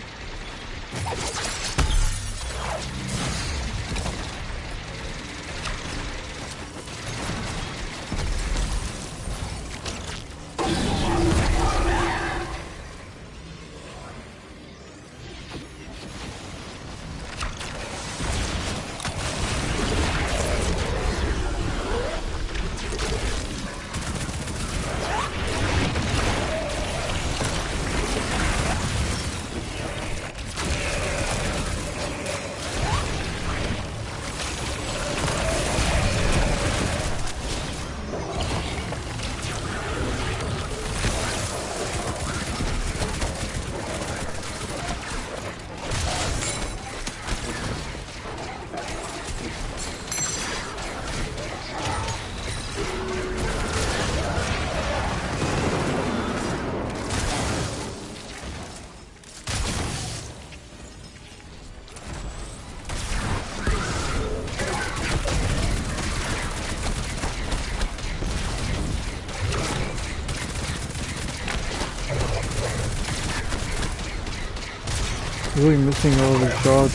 Really missing all the shots.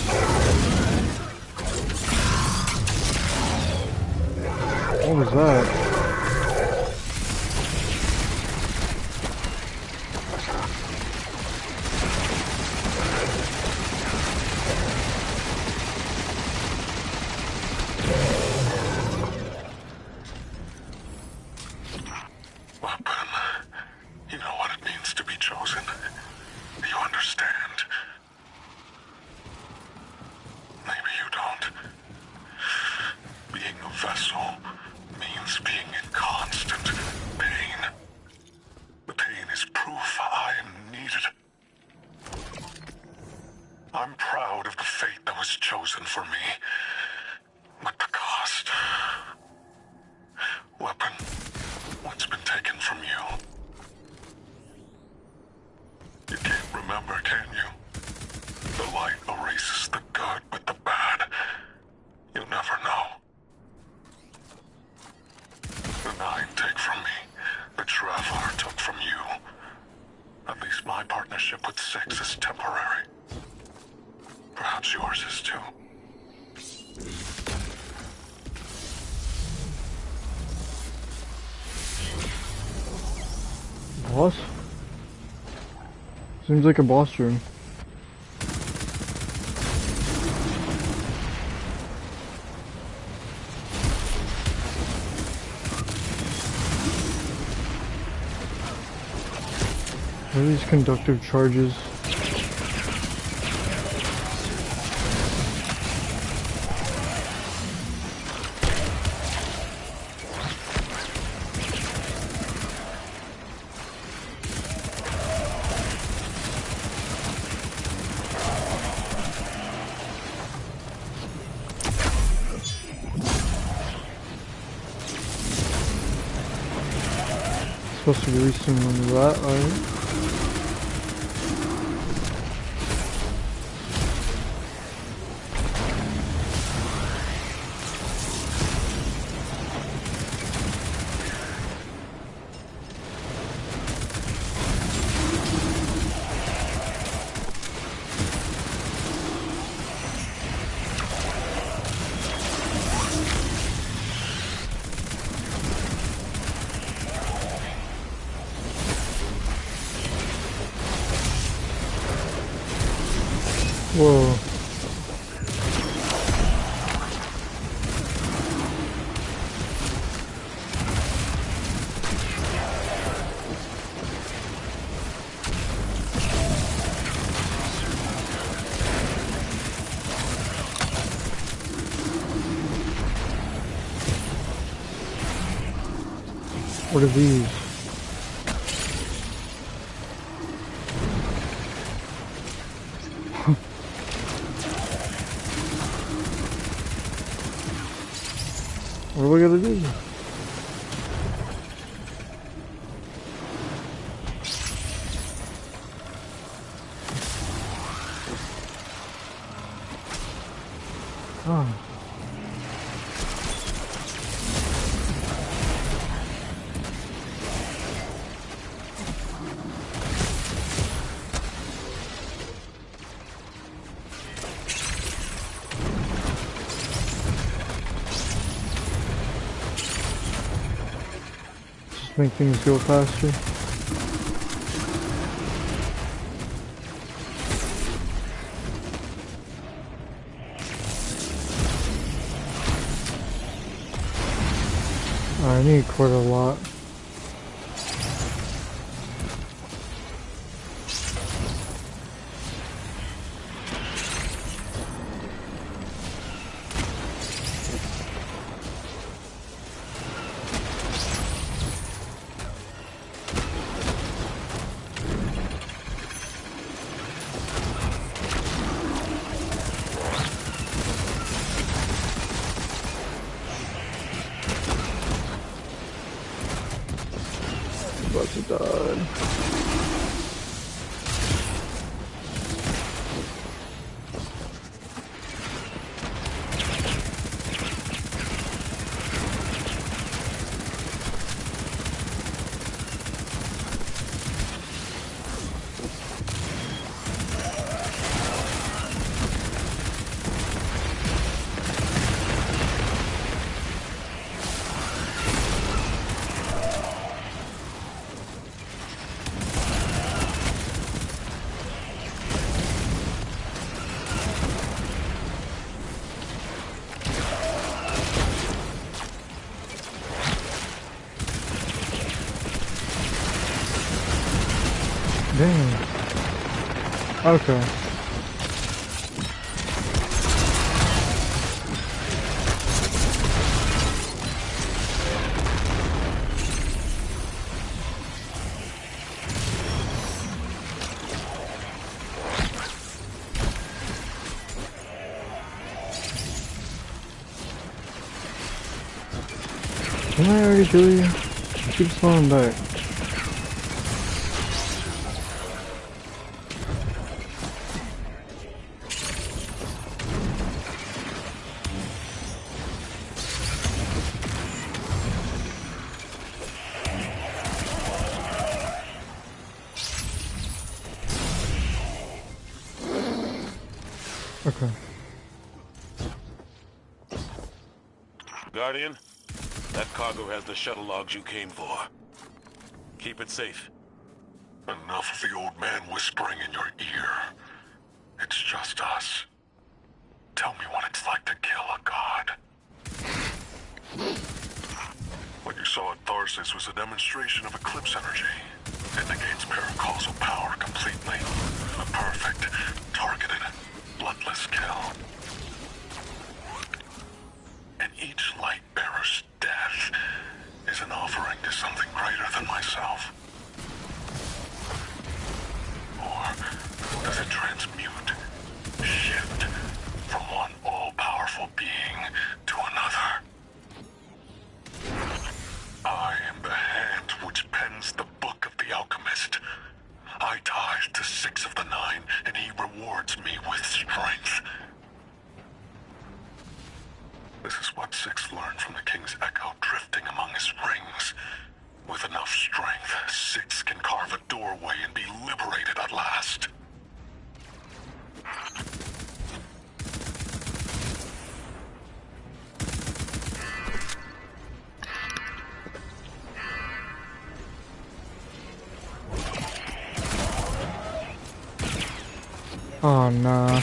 What was that? You know what it means to be chosen. You understand. Maybe you don't. Being a vessel means being in constant pain. The pain is proof I am needed. I'm proud of the fate that was chosen for me. But the cost... Weapon, what's been taken from you? You can't remember, can you? The light erases the good with the bad. You'll never know. The 9 take from me. The Traveler took from you. At least my partnership with 6 is temporary. Perhaps yours is too. Boss? Seems like a boss room. What are these conductive charges? Supposed to release some of that, alright. Whoa. What are these? What are we gonna do? Oh. Make things go faster. I need quite a lot. About to die. Damn. Okay. Didn't I already kill you? I keep spawning back. Okay. Guardian, that cargo has the shuttle logs you came for. Keep it safe. Enough of the old man whispering in your ear. It's just us. Tell me what it's like to kill a god. What you saw at Tharsis was a demonstration of eclipse energy. It negates paracausal power completely. A perfect, targeted, bloodless kill. And each light bearer's death is an offering to something greater than myself. Or does it transmute, shift from one all-powerful being to another? I am the hand which pens the book of the alchemist. I tithe to 6 of the 9, and he rewards me with strength. This is what 6 learned from the King's Echo drifting among his rings. With enough strength, 6 can carve a doorway and be liberated at last. Oh, nah.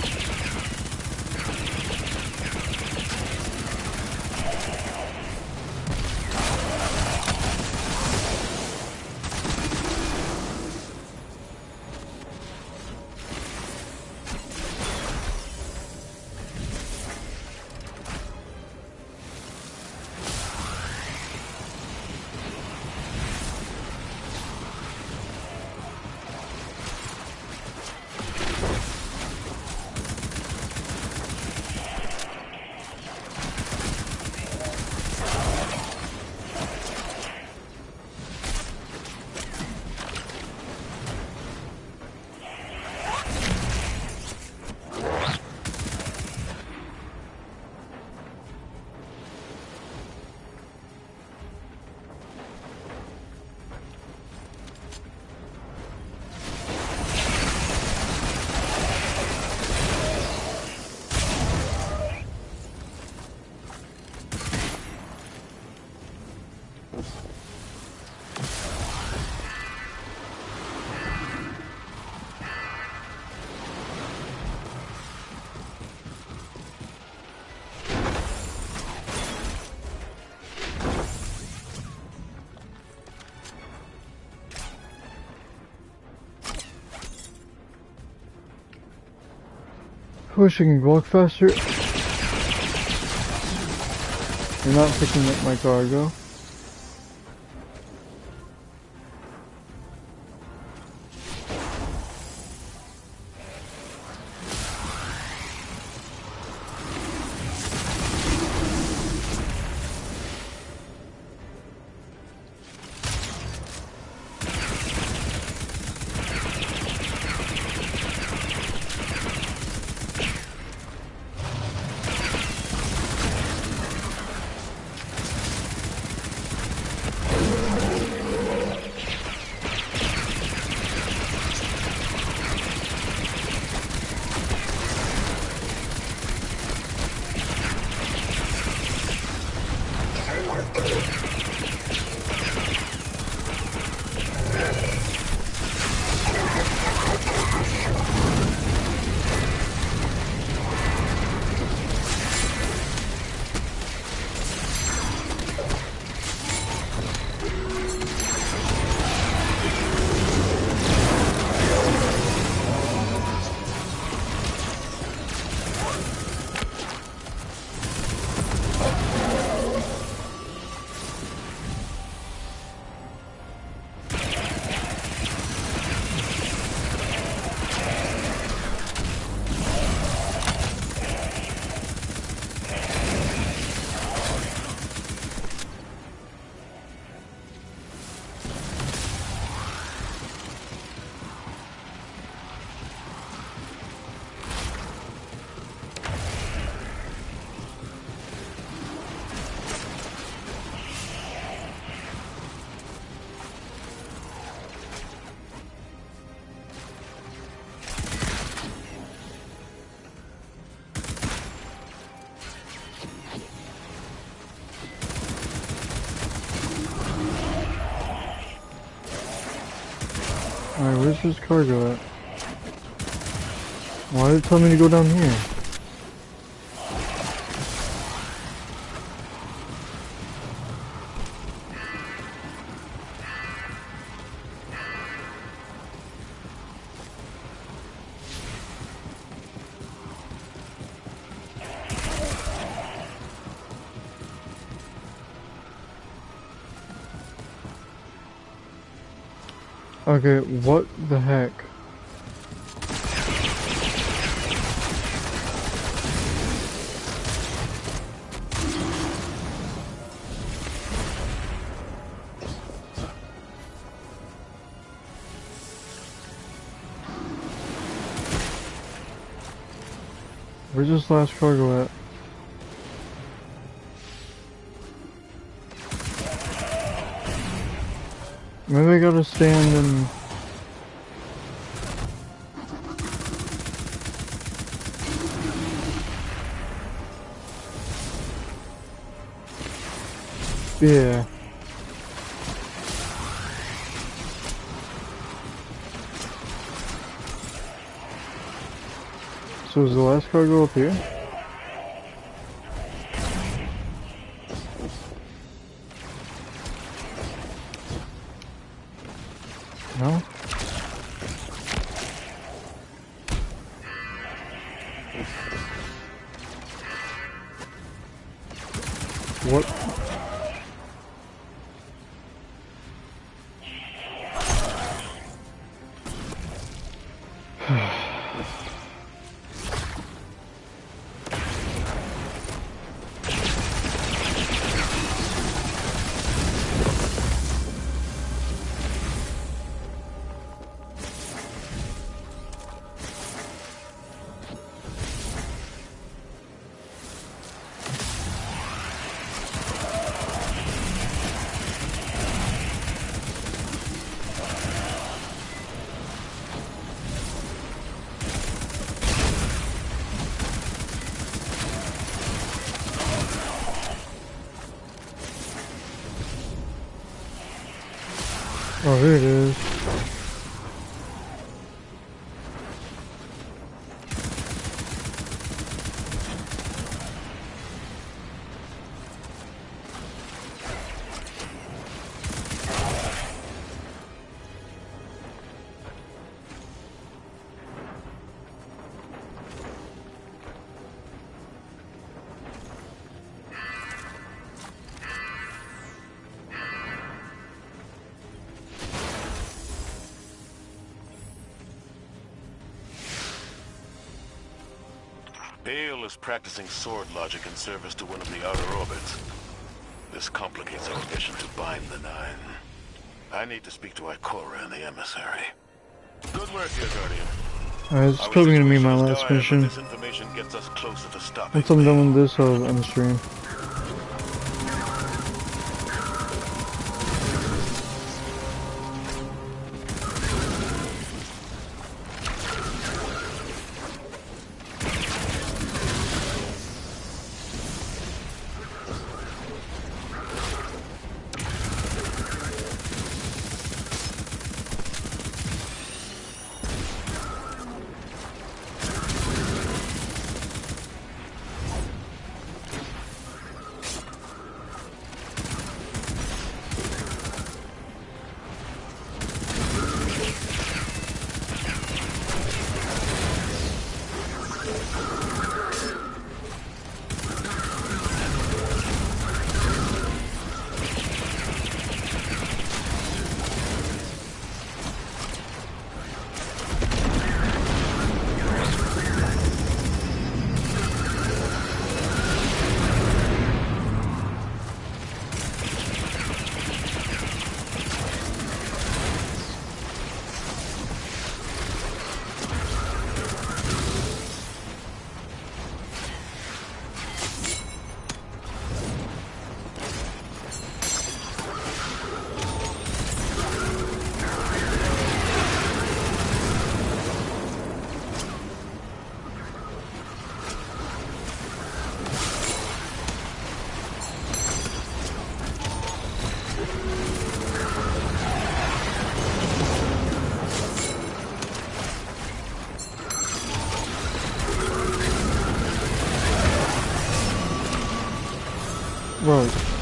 I wish I can walk faster. You're not picking up my cargo. Alright, where's this cargo at? Why did it tell me to go down here? Okay, what the heck? Where's this last cargo at? Maybe I gotta stand and... Yeah. So is the last cargo up here? No? What? Oh, here it is. Bale is practicing sword logic in service to one of the outer orbits. This complicates our mission to bind the Nine. I need to speak to Ikora and the emissary. Good work here, Guardian. Alright, this is probably gonna be my last Dire, mission. this information gets us closer to stopping Once I'm done Bale. with this, I'll end the stream.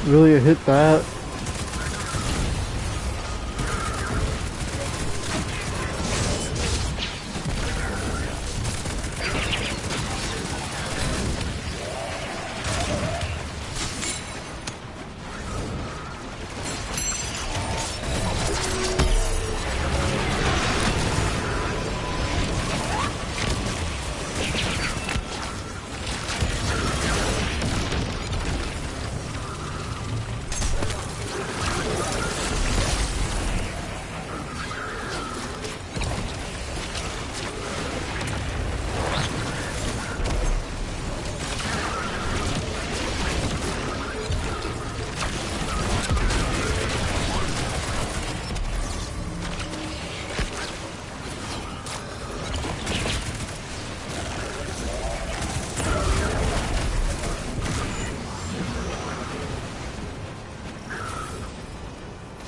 Really, I hit that?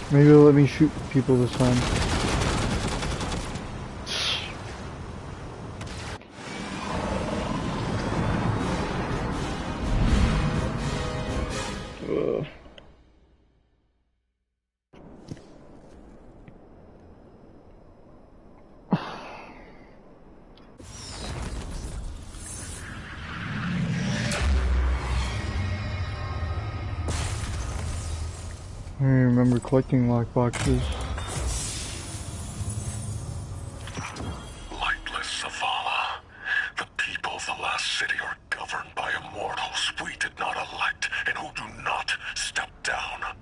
Maybe they'll let me shoot people this time. I remember collecting lockboxes. Lightless Zavala. The people of the last city are governed by immortals we did not elect and who do not step down.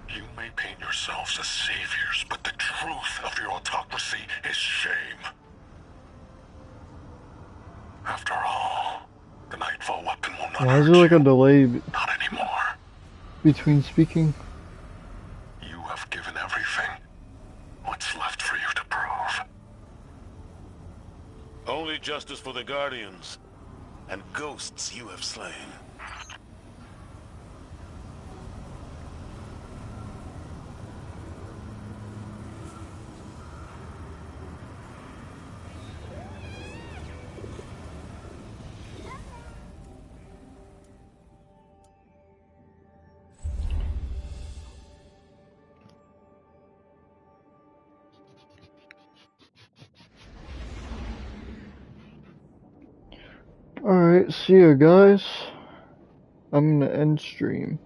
You may paint yourselves as saviors, but the truth of your autocracy is shame. After all, the Nightfall weapon will not Why is there like a delay not anymore. between speaking? You have given everything. What's left for you to prove? Only justice for the Guardians, and ghosts you have slain. Alright, see ya guys. I'm gonna end stream.